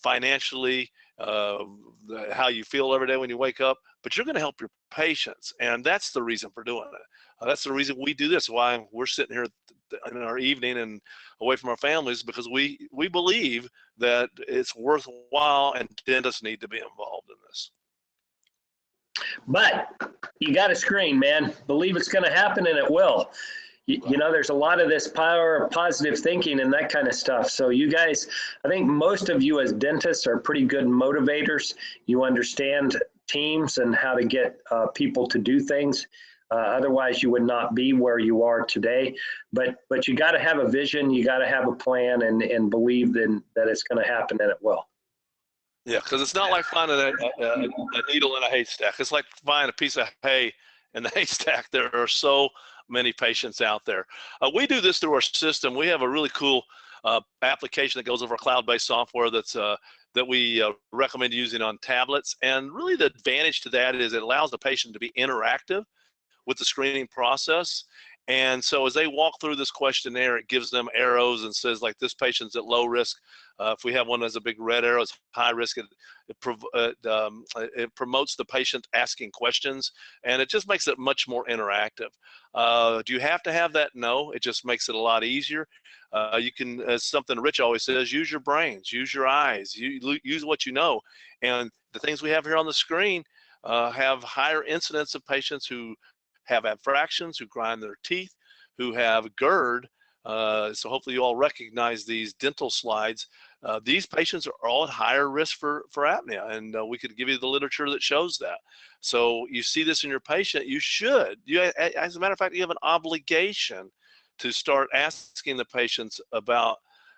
financially, how you feel every day when you wake up, but you're going to help your patients, and that's the reason for doing it. That's the reason we do this, why we're sitting here in our evening and away from our families, because we believe that it's worthwhile and dentists need to be involved in this. But you got to screen, man. Believe it's going to happen, and it will. You know, there's a lot of this power of positive thinking and that kind of stuff. So you guys, I think most of you as dentists are pretty good motivators. You understand teams and how to get people to do things. Otherwise, you would not be where you are today. But you got to have a vision. You got to have a plan and believe that it's going to happen, and it will. Yeah, because it's not like finding a needle in a haystack. It's like finding a piece of hay in the haystack. There are so many patients out there. We do this through our system. We have a really cool application that goes over cloud-based software that we recommend using on tablets. And really the advantage to that is it allows the patient to be interactive with the screening process. And so as they walk through this questionnaire, it gives them arrows and says, like, this patient's at low risk. If we have one that's a big red arrow, it's high risk. It promotes the patient asking questions, and it just makes it much more interactive. Do you have to have that? No, it just makes it a lot easier. You can, as something Rich always says, use your brains, use your eyes, use what you know. And the things we have here on the screen have higher incidence of patients who have abfractions, who grind their teeth, who have GERD. So hopefully you all recognize these dental slides. These patients are all at higher risk for apnea, and we could give you the literature that shows that. So you see this in your patient, you should. As a matter of fact, you have an obligation to start asking the patients about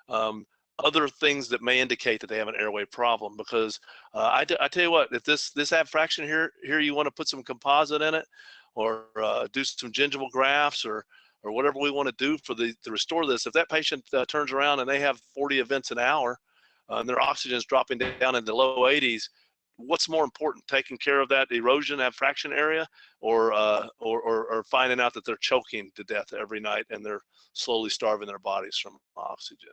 other things that may indicate that they have an airway problem. Because I tell you what, if this abfraction here you want to put some composite in it, or do some gingival grafts, or whatever we want to do to restore this. If that patient turns around and they have 40 events an hour, and their oxygen is dropping down into the low 80s, what's more important, taking care of that erosion abfraction area, or finding out that they're choking to death every night and they're slowly starving their bodies from oxygen?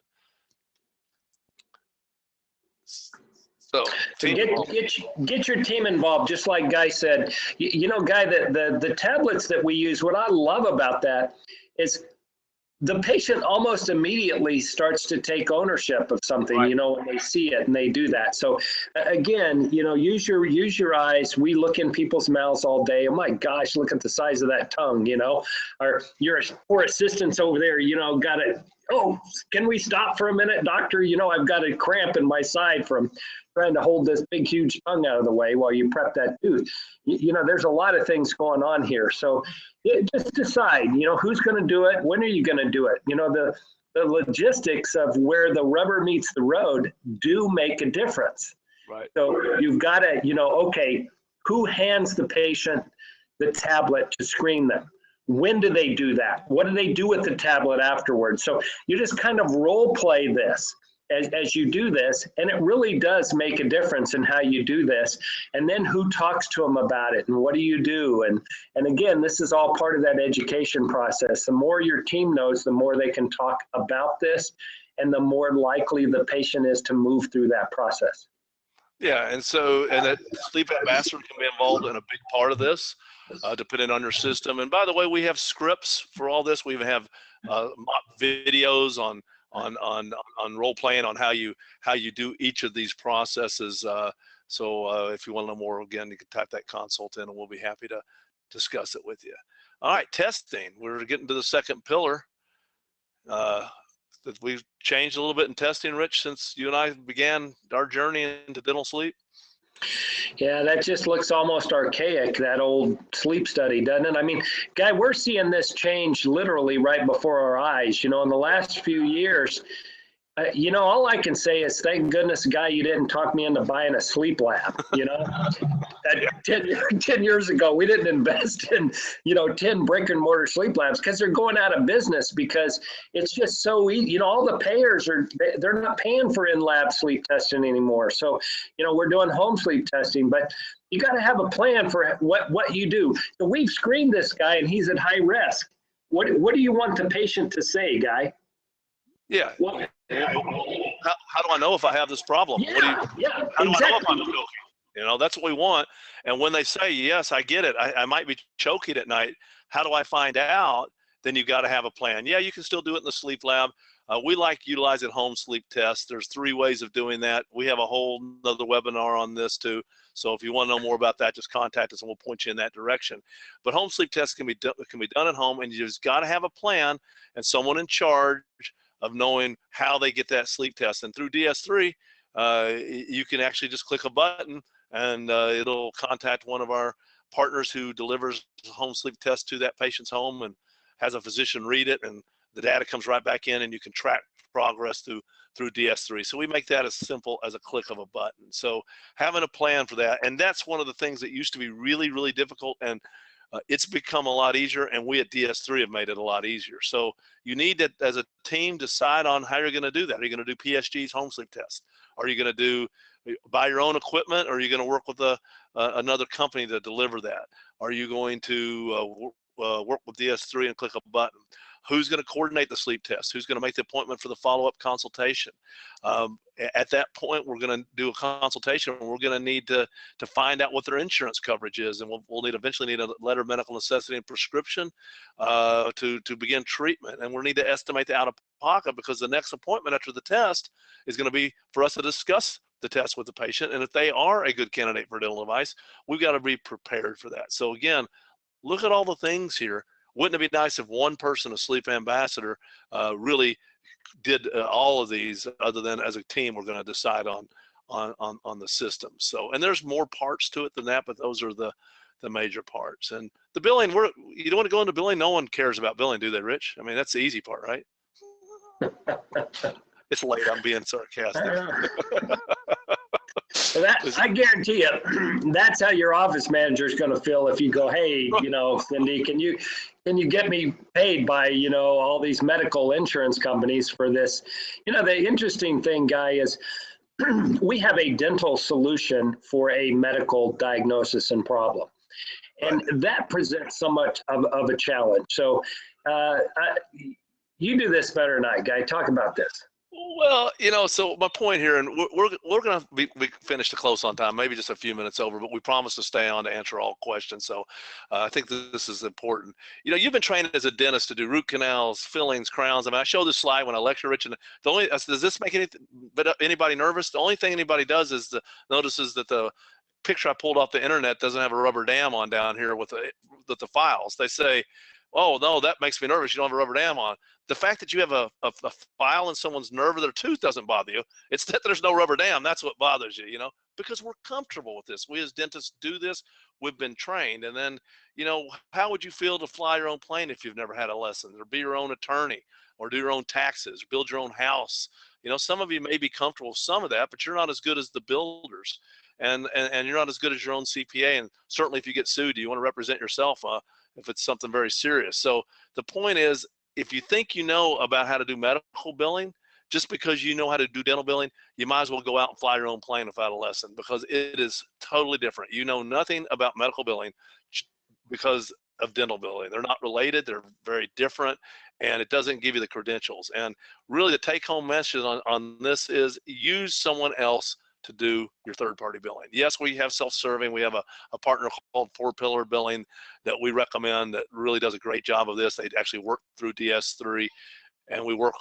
So get your team involved, just like Guy said. You know, Guy, the tablets that we use, what I love about that is the patient almost immediately starts to take ownership of something, right, you know, when they see it and they do that. So again, you know, use your eyes. We look in people's mouths all day. Oh my gosh, look at the size of that tongue, you know, or your poor assistants over there, you know, got it. Oh, can we stop for a minute, doctor? You know, I've got a cramp in my side from trying to hold this big, huge tongue out of the way while you prep that tooth. You know, there's a lot of things going on here. So just decide, you know, who's going to do it? When are you going to do it? You know, the logistics of where the rubber meets the road do make a difference. Right. So you've got to, you know, okay, who hands the patient the tablet to screen them? When do they do that? What do they do with the tablet afterwards? So you just kind of role play this as you do this, and it really does make a difference in how you do this. And then who talks to them about it, and what do you do? And again, this is all part of that education process. The more your team knows, the more they can talk about this, and the more likely the patient is to move through that process. Yeah, and so, and that sleep ambassador can be involved in a big part of this, depending on your system. And by the way, we have scripts for all this. We even have mock videos on role playing on how you do each of these processes. So if you want to know more, again, you can type that consult in, and we'll be happy to discuss it with you. All right, testing. We're getting to the second pillar. That we've changed a little bit in testing, Rich, since you and I began our journey into dental sleep? Yeah, that just looks almost archaic, that old sleep study, doesn't it? I mean, Guy, we're seeing this change literally right before our eyes. In the last few years, all I can say is thank goodness, Guy, you didn't talk me into buying a sleep lab. 10 years ago, we didn't invest in, 10 brick and mortar sleep labs because they're going out of business because it's just so easy. All the payers they're not paying for in-lab sleep testing anymore. So, we're doing home sleep testing, but you got to have a plan for what you do. So we've screened this guy and he's at high risk. What do you want the patient to say, Guy? Yeah. What? How do I know if I have this problem? Yeah, How exactly. do I know if I'm choking? That's what we want. And when they say, yes, I get it, I might be choking at night, how do I find out? Then you've got to have a plan. Yeah, you can still do it in the sleep lab. We like utilizing home sleep tests. There's 3 ways of doing that. We have a whole another webinar on this too. So if you want to know more about that, just contact us and we'll point you in that direction. But home sleep tests can be done at home, and you just got to have a plan and someone in charge of knowing how they get that sleep test. And through DS3, you can actually just click a button and it'll contact one of our partners who delivers home sleep test to that patient's home and has a physician read it, and the data comes right back in, and you can track progress through DS3. So we make that as simple as a click of a button. So having a plan for that, and that's one of the things that used to be really, really difficult, and it's become a lot easier, and we at DS3 have made it a lot easier. So you need to, as a team, decide on how you're going to do that. Are you going to do PSG's home sleep test? Are you going to buy your own equipment, or are you going to work with another company to deliver that? Are you going to work with DS3 and click a button? Who's going to coordinate the sleep test? Who's going to make the appointment for the follow-up consultation? At that point, we're going to do a consultation. We're going to need to find out what their insurance coverage is, and we'll eventually need a letter of medical necessity and prescription to begin treatment. And we'll need to estimate the out-of-pocket, because the next appointment after the test is going to be for us to discuss the test with the patient. And if they are a good candidate for a dental device, we've got to be prepared for that. So again, look at all the things here. Wouldn't it be nice if one person, a sleep ambassador, really did all of these, other than as a team, we're going to decide on the system. So, and there's more parts to it than that, but those are the major parts. And the billing, you don't want to go into billing. No one cares about billing, do they, Rich? I mean, that's the easy part, right? It's late. I'm being sarcastic. So I guarantee you, that's how your office manager is going to feel if you go, hey, Cindy, can you get me paid by, all these medical insurance companies for this? The interesting thing, Guy, is we have a dental solution for a medical diagnosis and problem. And that presents so much of a challenge. So you do this better than I, Guy. Talk about this. Well, so my point here, and we're going to be finished close on time, maybe just a few minutes over, but we promise to stay on to answer all questions. So I think this is important. You've been trained as a dentist to do root canals, fillings, crowns. I mean, I show this slide when I lecture, Rich, and does this make anybody nervous? The only thing anybody does is notices that the picture I pulled off the internet doesn't have a rubber dam on down here with the files. They say, oh, no, that makes me nervous. You don't have a rubber dam on. The fact that you have a file in someone's nerve of their tooth doesn't bother you. It's that there's no rubber dam. That's what bothers you, because we're comfortable with this. We as dentists do this. We've been trained. And then, how would you feel to fly your own plane if you've never had a lesson, or be your own attorney, or do your own taxes, or build your own house? Some of you may be comfortable with some of that, but you're not as good as the builders. And you're not as good as your own CPA. And certainly if you get sued, you want to represent yourself if it's something very serious. So the point is, if you think you know about how to do medical billing, just because you know how to do dental billing, you might as well go out and fly your own plane without a lesson, because it is totally different. You know nothing about medical billing because of dental billing. They're not related. They're very different, and it doesn't give you the credentials. And really the take-home message on this is use someone else to do your third-party billing. Yes, we have self-serving. We have a partner called 4-Pillar Billing that we recommend that really does a great job of this. They actually work through DS3, and we work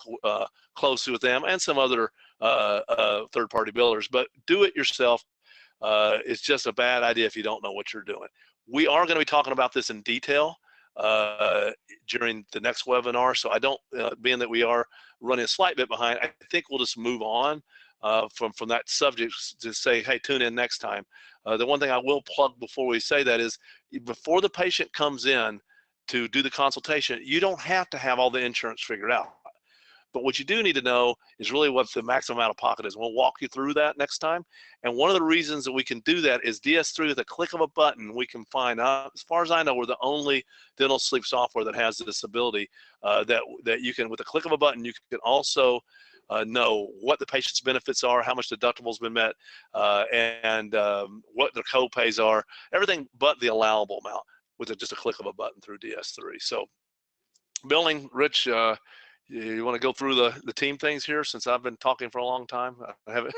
closely with them and some other third-party billers. But do it yourself. It's just a bad idea if you don't know what you're doing. We are going to be talking about this in detail during the next webinar. So I don't, being that we are running a slight bit behind, I think we'll just move on from that subject to say, hey, tune in next time. The one thing I will plug before we say that is, before the patient comes in to do the consultation, you don't have to have all the insurance figured out. But what you do need to know is really what the maximum out of pocket is. We'll walk you through that next time. And one of the reasons that we can do that is DS3, with a click of a button, we can find out, as far as I know, we're the only dental sleep software that has this ability that you can, with a click of a button, you can also know what the patient's benefits are, how much deductible's been met, and what their co-pays are, everything but the allowable amount with just a click of a button through DS3. So billing, Rich, you want to go through the team things here, since I've been talking for a long time? I haven't.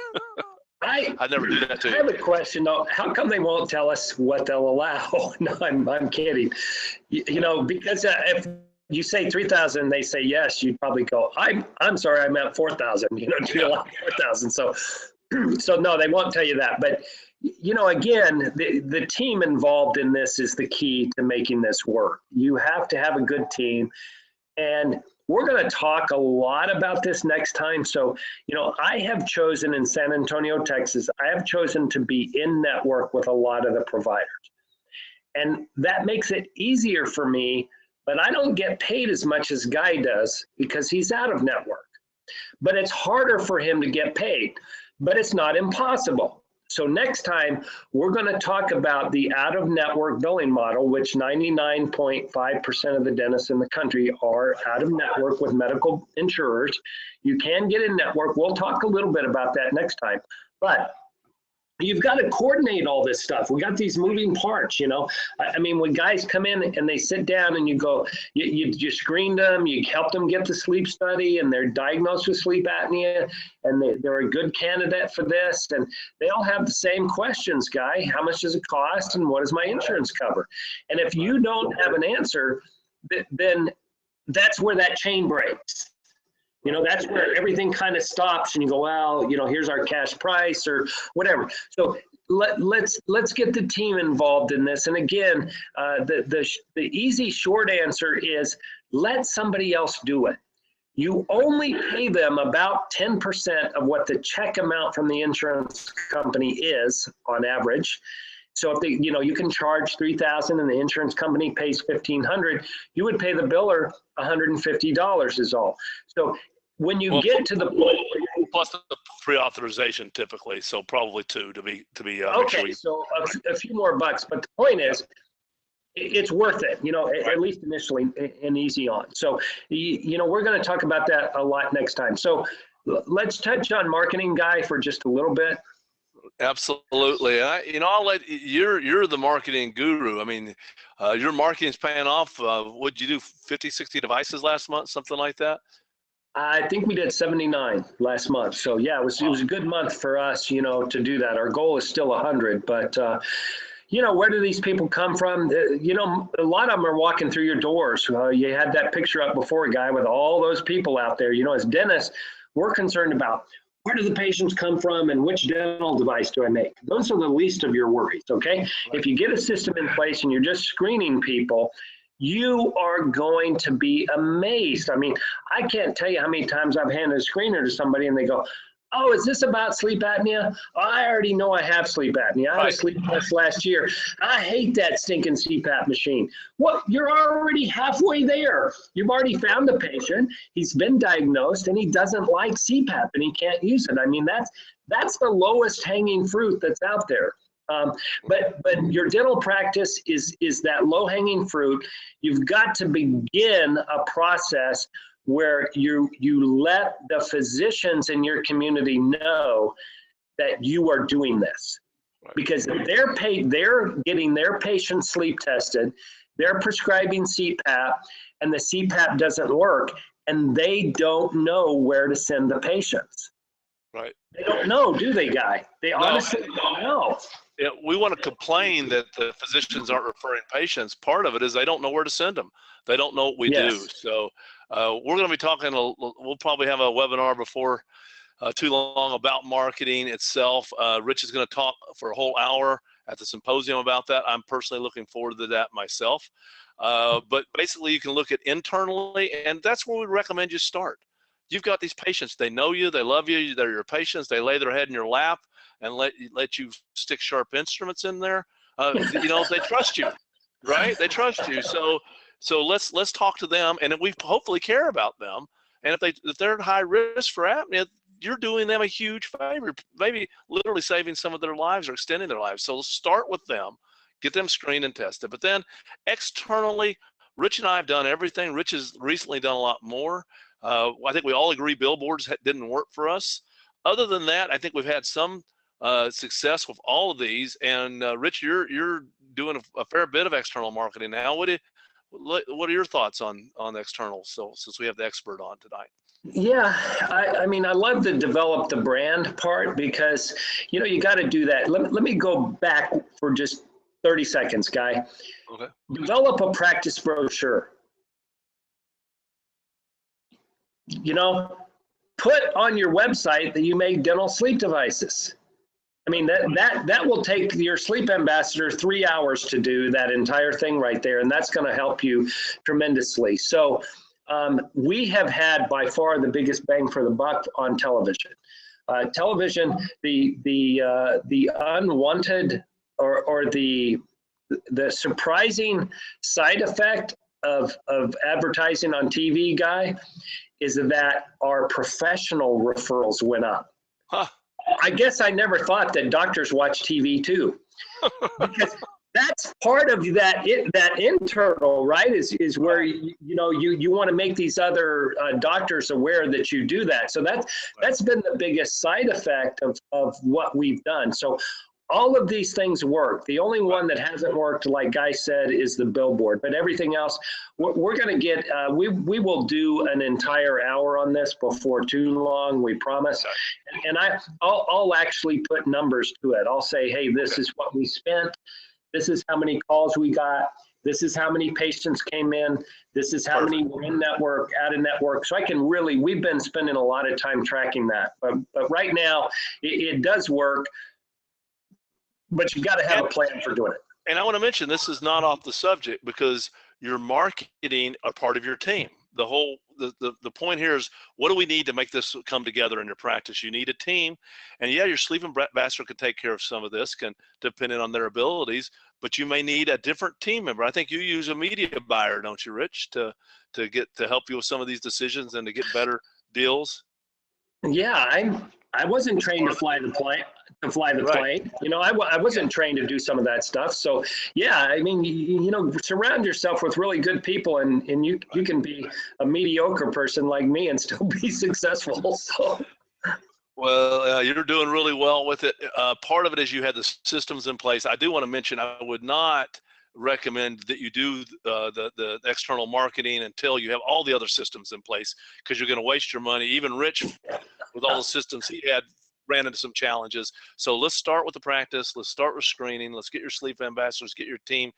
I never do that to you. I have a question though. How come they won't tell us what they'll allow? No, I'm kidding. You know, because if you say 3,000, they say yes, you'd probably go, I'm sorry, I meant 4,000. You know, do you allow 4,000? So no, they won't tell you that. But you know, again, the team involved in this is the key to making this work. You have to have a good team, and we're going to talk a lot about this next time. So, you know, I have chosen in San Antonio, Texas, I have chosen to be in network with a lot of the providers. And that makes it easier for me, but I don't get paid as much as Guy does because he's out of network. But it's harder for him to get paid, but it's not impossible. So next time, we're going to talk about the out-of-network billing model, which 99.5% of the dentists in the country are out-of-network with medical insurers. You can get in network. We'll talk a little bit about that next time. But you've got to coordinate all this stuff. We got these moving parts, you know. I mean, when guys come in and they sit down and you go, you screened them, you helped them get the sleep study, and they're diagnosed with sleep apnea, and they're a good candidate for this, and they all have the same questions, Guy. How much does it cost, and what does my insurance cover? And if you don't have an answer, then that's where that chain breaks. You know, that's where everything kind of stops and you go, well, you know, here's our cash price or whatever. So let's get the team involved in this. And again, the easy short answer is let somebody else do it. You only pay them about 10% of what the check amount from the insurance company is on average. So if they, you know, you can charge $3,000 and the insurance company pays $1,500, you would pay the biller $150 is all. So when you get to the point, plus the pre-authorization typically, so probably two to be okay, so a few more bucks. But the point is, it's worth it, you know, at least initially and easy on. So, you know, we're going to talk about that a lot next time. So let's touch on marketing, Guy, for just a little bit. Absolutely. I'll let you're the marketing guru. I mean, your marketing's paying off. What'd you do? 50, 60 devices last month, something like that? I think we did 79 last month. So yeah, it was a good month for us, you know, to do that. Our goal is still 100, but you know, where do these people come from? You know, a lot of them are walking through your doors. You had that picture up before, Guy, with all those people out there. You know, as dentists, we're concerned about where do the patients come from and which dental device do I make? Those are the least of your worries, okay? If you get a system in place and you're just screening people, you are going to be amazed. I mean, I can't tell you how many times I've handed a screener to somebody and they go, oh, is this about sleep apnea? Oh, I already know I have sleep apnea. I had a sleep test last year. I hate that stinking CPAP machine. Well, you're already halfway there. You've already found the patient. He's been diagnosed and he doesn't like CPAP and he can't use it. I mean, that's the lowest hanging fruit that's out there. But your dental practice is that low hanging fruit. You've got to begin a process where you let the physicians in your community know that you are doing this, because they're getting their patients sleep tested, they're prescribing CPAP, and the CPAP doesn't work, and they don't know where to send the patients. Right. They don't know, do they, Guy? They honestly don't know. Yeah, we want to complain that the physicians aren't referring patients. Part of it is they don't know where to send them. They don't know what we do. Yes. So we're going to be talking, we'll probably have a webinar before too long about marketing itself. Rich is going to talk for a whole hour at the symposium about that. I'm personally looking forward to that myself. But basically you can look at internally, and that's where we recommend you start. You've got these patients, they know you, they love you, they're your patients, they lay their head in your lap and let you stick sharp instruments in there. You know, they trust you, right? They trust you. So let's talk to them, and we hopefully care about them. And if they're at high risk for apnea, you're doing them a huge favor, maybe literally saving some of their lives or extending their lives. So start with them, get them screened and tested. But then externally, Rich and I have done everything. Rich has recently done a lot more. I think we all agree billboards didn't work for us. Other than that, I think we've had some success with all of these. And Rich, you're doing a fair bit of external marketing now. What are your thoughts on external? So since we have the expert on tonight. Yeah, I mean, I love to develop the brand part because, you know, you got to do that. Let me go back for just 30 seconds, Guy. Okay. Develop a practice brochure. You know, put on your website that you make dental sleep devices. I mean, that will take your sleep ambassador 3 hours to do that entire thing right there, and that's going to help you tremendously. So we have had by far the biggest bang for the buck on television. Television, the unwanted or the surprising side effect of advertising on TV, Guy, is that our professional referrals went up. Huh. I guess I never thought that doctors watch TV too, because that's part of that internal, right? Is where you want to make these other doctors aware that you do that. So that's been the biggest side effect of what we've done. So all of these things work. The only one that hasn't worked, like Guy said, is the billboard. But everything else, we're going to get. We will do an entire hour on this before too long. We promise. And I'll actually put numbers to it. I'll say, hey, this is what we spent. This is how many calls we got. This is how many patients came in. This is how many were in network, out of network. So I can really. We've been spending a lot of time tracking that. But right now, it does work. But you got to have a plan for doing it. And I want to mention, this is not off the subject because you're marketing a part of your team. The point here is, what do we need to make this come together in your practice? You need a team, and yeah, your sleep ambassador can take care of some of this, depending on their abilities, but you may need a different team member. I think you use a media buyer, don't you, Rich, to help you with some of these decisions and to get better deals? Yeah, I wasn't trained to fly the plane. You know, I wasn't trained to do some of that stuff. So yeah, I mean, you know, surround yourself with really good people, and you can be a mediocre person like me and still be successful. So. Well, you're doing really well with it. Part of it is you had the systems in place. I do want to mention, I would not recommend that you do the external marketing until you have all the other systems in place, because you're going to waste your money. Even Rich, with all the systems he had, ran into some challenges. So let's start with the practice. Let's start with screening. Let's get your sleep ambassadors, get your team,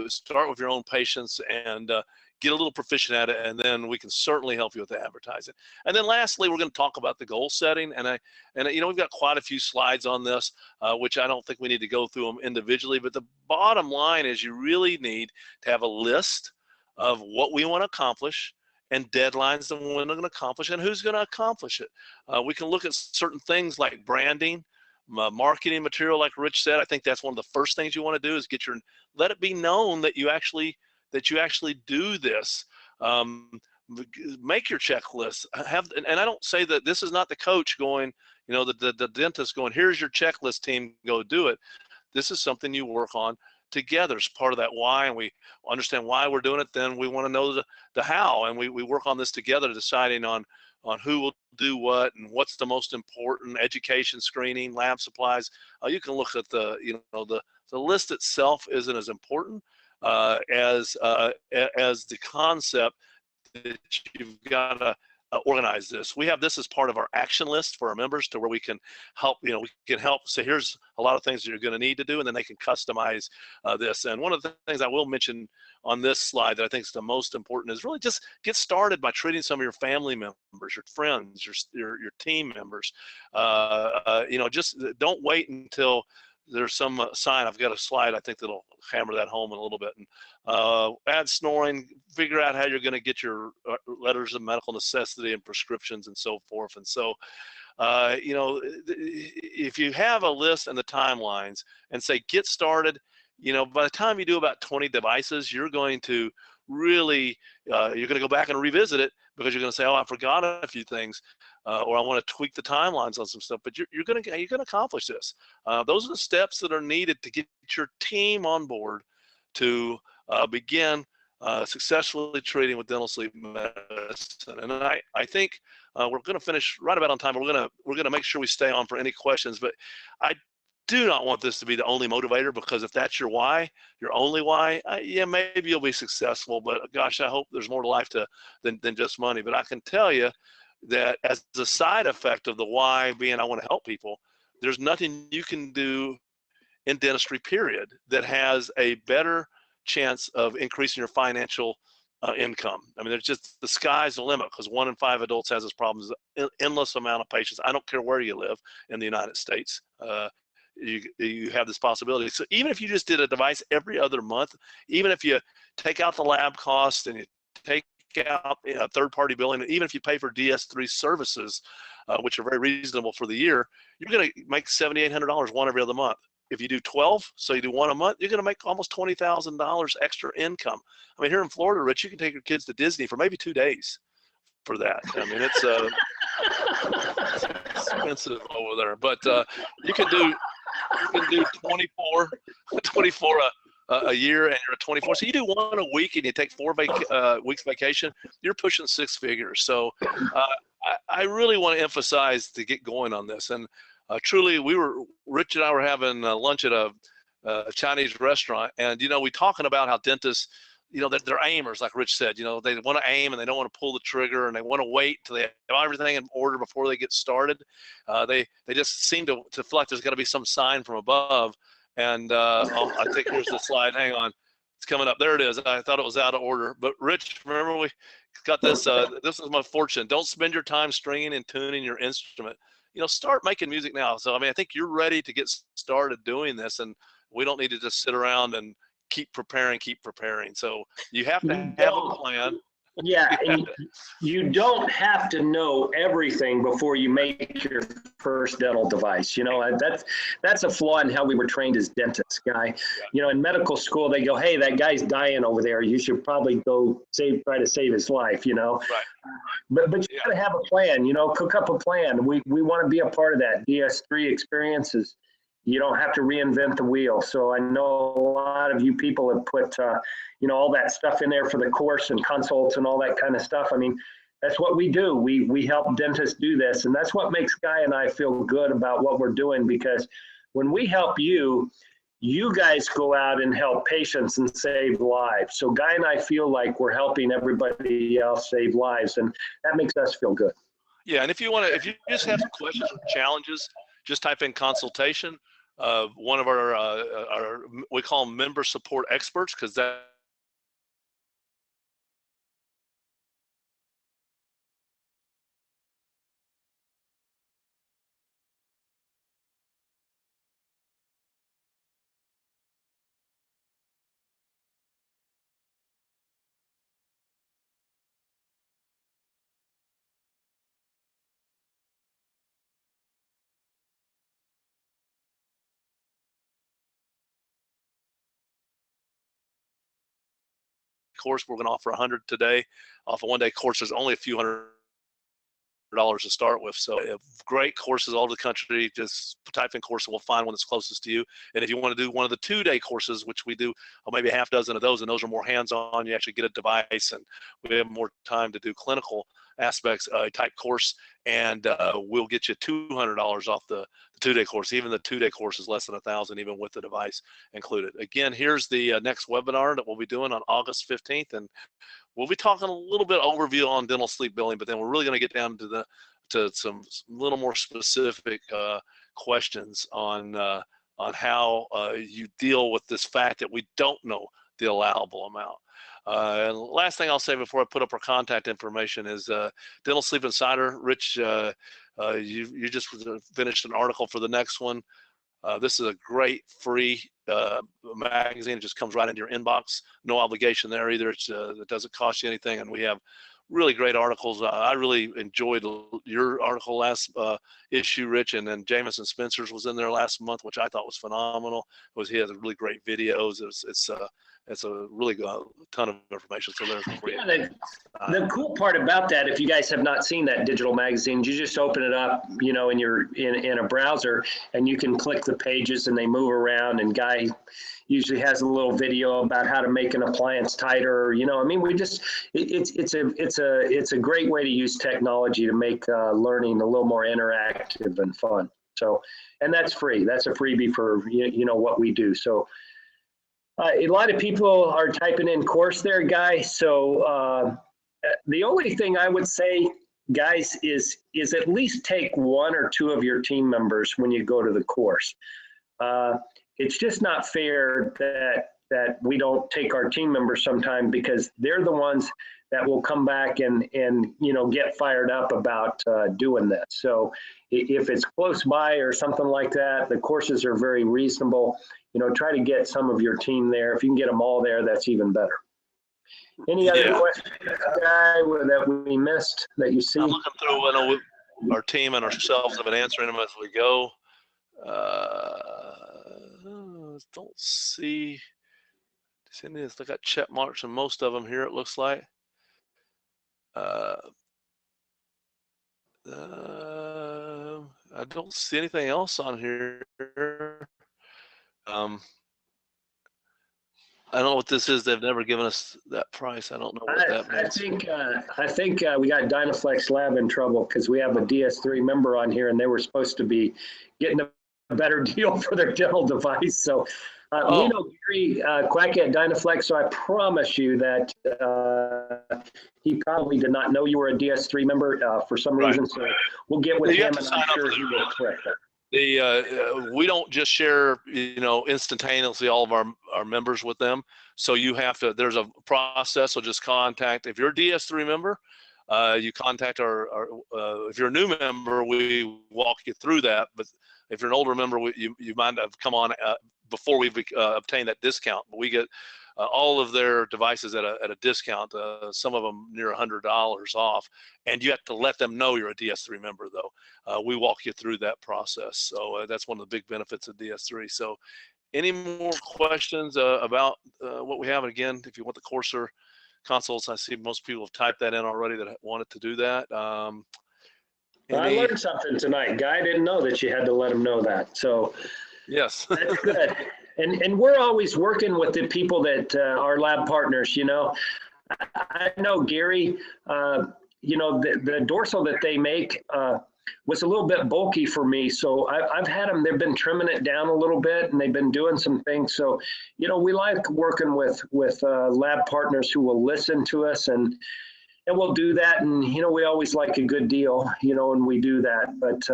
start with your own patients, and get a little proficient at it, and then we can certainly help you with the advertising. And then lastly, we're going to talk about the goal setting. And you know, we've got quite a few slides on this, which I don't think we need to go through them individually, but the bottom line is you really need to have a list of what we want to accomplish and deadlines that we're going to accomplish and who's going to accomplish it. We can look at certain things like branding, marketing material, like Rich said. I think that's one of the first things you want to do is let it be known that you actually do this. Make your checklist. And I don't say that this is not the coach going, you know, the dentist going, here's your checklist, team, go do it. This is something you work on together. It's part of that why, and we understand why we're doing it. Then we want to know the how, and we work on this together, deciding on who will do what and what's the most important. Education, screening, lab supplies. You can look at the list itself isn't as important as the concept that you've got to organize this. We have this as part of our action list for our members, to where we can help, we can help say, here's a lot of things that you're going to need to do, and then they can customize this. And one of the things I will mention on this slide that I think is the most important is really just get started by treating some of your family members, your friends, your team members. Just don't wait until there's some sign. I've got a slide I think that'll hammer that home in a little bit. And add snoring, figure out how you're going to get your letters of medical necessity and prescriptions and so forth. And so, if you have a list and the timelines and say, get started, by the time you do about 20 devices, you're going to really, you're going to go back and revisit it, because you're going to say, oh, I forgot a few things, or I want to tweak the timelines on some stuff. But you're going to accomplish this. Those are the steps that are needed to get your team on board to begin successfully treating with dental sleep medicine. And I think we're going to finish right about on time. But we're going to make sure we stay on for any questions. But I do not want this to be the only motivator, because if that's your why, your only why, yeah, maybe you'll be successful. But gosh, I hope there's more to life than just money. But I can tell you that as a side effect of the why being I want to help people, there's nothing you can do in dentistry, period, that has a better chance of increasing your financial income. I mean, there's just, the sky's the limit, because 1 in 5 adults has this problem. There's an endless amount of patients. I don't care where you live in the United States. You have this possibility. So even if you just did a device every other month, even if you take out the lab cost and you take out third-party billing, even if you pay for DS3 services, which are very reasonable for the year, you're going to make $7,800 one every other month. If you do 12, so you do one a month, you're going to make almost $20,000 extra income. I mean, here in Florida, Rich, you can take your kids to Disney for maybe 2 days for that. I mean, it's expensive over there, but you can do 24 a year, and you're at 24. So you do 1 a week and you take 4 weeks vacation, you're pushing 6 figures. So I really want to emphasize to get going on this. And truly, Rich and I were having lunch at a Chinese restaurant, and we talking about how dentists, they're aimers, like Rich said. They want to aim and they don't want to pull the trigger, and they want to wait until they have everything in order before they get started. They just seem to feel like there's got to be some sign from above. And I think here's the slide. Hang on, it's coming up. There it is. I thought it was out of order. But Rich, remember we got this. This is my fortune. Don't spend your time stringing and tuning your instrument. Start making music now. So I mean, I think you're ready to get started doing this, and we don't need to just sit around and keep preparing. So you have to have a plan. Yeah, and you don't have to know everything before you make your first dental device. That's a flaw in how we were trained as dentists, Guy. In medical school, they go, hey, that guy's dying over there. You should probably go try to save his life, Right. But you got to have a plan, cook up a plan. We want to be a part of that. DS3 experiences. You don't have to reinvent the wheel. So I know a lot of you people have put, all that stuff in there for the course and consults and all that kind of stuff. I mean, that's what we do. We help dentists do this. And that's what makes Guy and I feel good about what we're doing, because when we help you, you guys go out and help patients and save lives. So Guy and I feel like we're helping everybody else save lives, and that makes us feel good. Yeah, and if you just have some questions or challenges, just type in consultation. One of our we call them member support experts, because that course we're going to offer 100 today off a 1-day course. There's only a few $100 to start with. So great courses all over the country. Just type in course and we'll find one that's closest to you. And if you want to do one of the 2-day courses, which we do maybe a half dozen of those, and those are more hands-on, you actually get a device and we have more time to do clinical aspects type course, and we'll get you $200 off the 2-day course. Even the 2-day course is less than $1,000, even with the device included. Again, here's the next webinar that we'll be doing on August 15th, and we'll be talking a little bit overview on dental sleep billing, but then we're really going to get down to some little more specific questions on how you deal with this fact that we don't know the allowable amount. And last thing I'll say before I put up our contact information is Dental Sleep Insider. Rich, you just finished an article for the next one. This is a great free magazine. It just comes right into your inbox. No obligation there either. It doesn't cost you anything, and we have really great articles. I really enjoyed your article last issue, Rich, and then Jameson Spencer's was in there last month, which I thought was phenomenal. He has really great videos. It's a really ton of information. So there's free. Yeah, the cool part about that, if you guys have not seen that digital magazine, you just open it up, in a browser, and you can click the pages and they move around, and Guy usually has a little video about how to make an appliance tighter. It's a great way to use technology to make learning a little more interactive and fun. So, and that's free. That's a freebie for what we do. So a lot of people are typing in course there, Guy. So the only thing I would say, guys, is at least take 1 or 2 of your team members when you go to the course. It's just not fair that we don't take our team members sometime, because they're the ones that will come back and get fired up about doing this. So if it's close by or something like that, the courses are very reasonable. Try to get some of your team there. If you can get them all there, that's even better. Any other questions, Guy, that we missed that you see? I'm looking through. I know our team and ourselves have been answering them as we go. Don't see this. I got check marks on most of them here, it looks like. I don't see anything else on here. I don't know what this is. They've never given us that price. I don't know what that means. I think we got Dynaflex Lab in trouble, because we have a DS3 member on here, and they were supposed to be getting a better deal for their dental device. So we know Gary Quack at Dynaflex, so I promise you that he probably did not know you were a DS3 member for some reason. So we'll get with him, and I'm sure he will correct that. We don't just share, instantaneously all of our members with them. So you have to, there's a process. So just contact, if you're a DS3 member, you contact if you're a new member, we walk you through that. But if you're an older member, you might have come on before we've obtained that discount. But we get all of their devices at a discount, some of them near $100 off, and you have to let them know you're a DS3 member, though. We walk you through that process. So that's one of the big benefits of DS3. So any more questions about what we have? And again, if you want the Courser consoles, I see most people have typed that in already that wanted to do that. I learned something tonight. Guy didn't know that you had to let him know that. So yes, that's good. And we're always working with the people that are lab partners. I know Gary, the dorsal that they make was a little bit bulky for me. So I've had them, they've been trimming it down a little bit, and they've been doing some things. So, we like working with lab partners who will listen to us, and we'll do that. And, we always like a good deal, when we do that. But,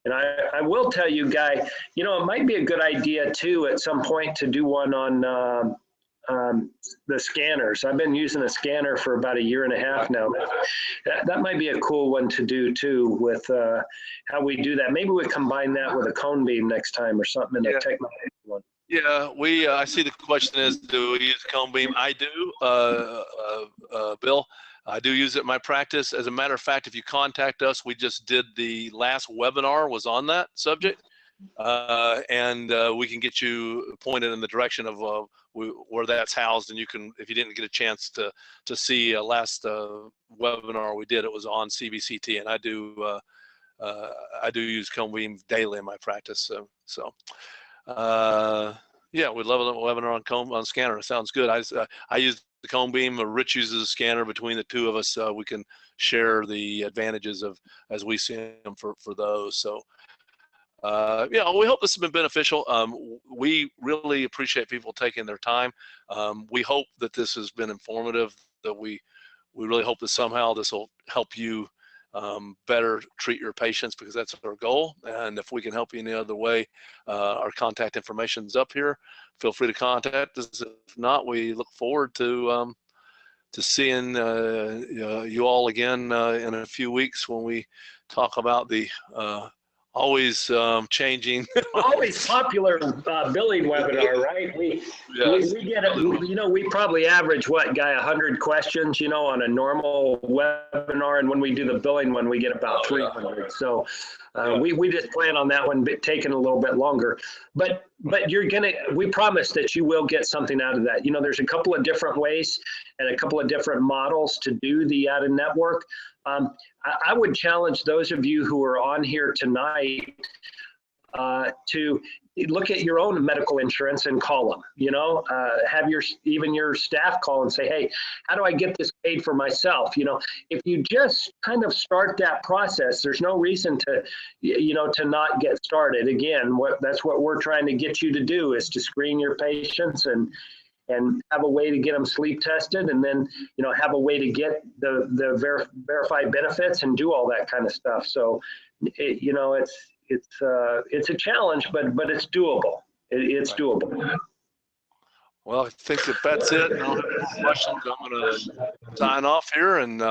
and I will tell you, Guy, it might be a good idea too at some point to do one on the scanners. I've been using a scanner for about 1.5 years now. That might be a cool one to do too, with how we do that. Maybe we combine that with a cone beam next time or something in a technology one. Yeah, I see the question is, do we use cone beam? I do, Bill. I do use it in my practice. As a matter of fact, if you contact us, we just did the last webinar was on that subject, and we can get you pointed in the direction of where that's housed. And you can, if you didn't get a chance to see last webinar we did, it was on CBCT, and I do use cone beam daily in my practice. Yeah, we'd love a webinar on scanner. It sounds good. I use the cone beam, or Rich uses a scanner. Between the two of us, we can share the advantages of as we see them for those. So yeah, we hope this has been beneficial. We really appreciate people taking their time. We hope that this has been informative, that we really hope that somehow this will help you better treat your patients, because that's our goal. And if we can help you in any other way, our contact information is up here. Feel free to contact us. If not, we look forward to seeing you all again in a few weeks when we talk about the always changing, always popular billing webinar, right? We get it. You know, we probably average what, Guy, 100 questions, you know, on a normal webinar, and when we do the billing one, we get about 300. So we just plan on that one taking a little bit longer. But we promise that you will get something out of that. You know, there's a couple of different ways and a couple of different models to do the out-of-network. I would challenge those of you who are on here tonight to look at your own medical insurance and call them, you know, have even your staff call and say, hey, how do I get this paid for myself? You know, if you just kind of start that process, there's no reason to, you know, to not get started. Again, that's what we're trying to get you to do, is to screen your patients and have a way to get them sleep tested, and then, you know, have a way to get the verified benefits and do all that kind of stuff. So, you know, it's a challenge, but it's doable. It's doable. Well, I think that's it. I don't have any questions. I'm going to sign off here, and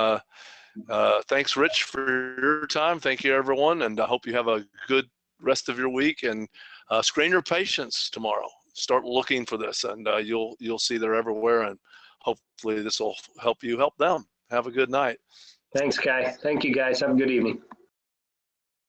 thanks, Rich, for your time. Thank you, everyone, and I hope you have a good rest of your week, and screen your patients tomorrow. Start looking for this, and you'll see they're everywhere, and hopefully this will help you help them. Have a good night. Thanks, Guy. Thank you, guys. Have a good evening.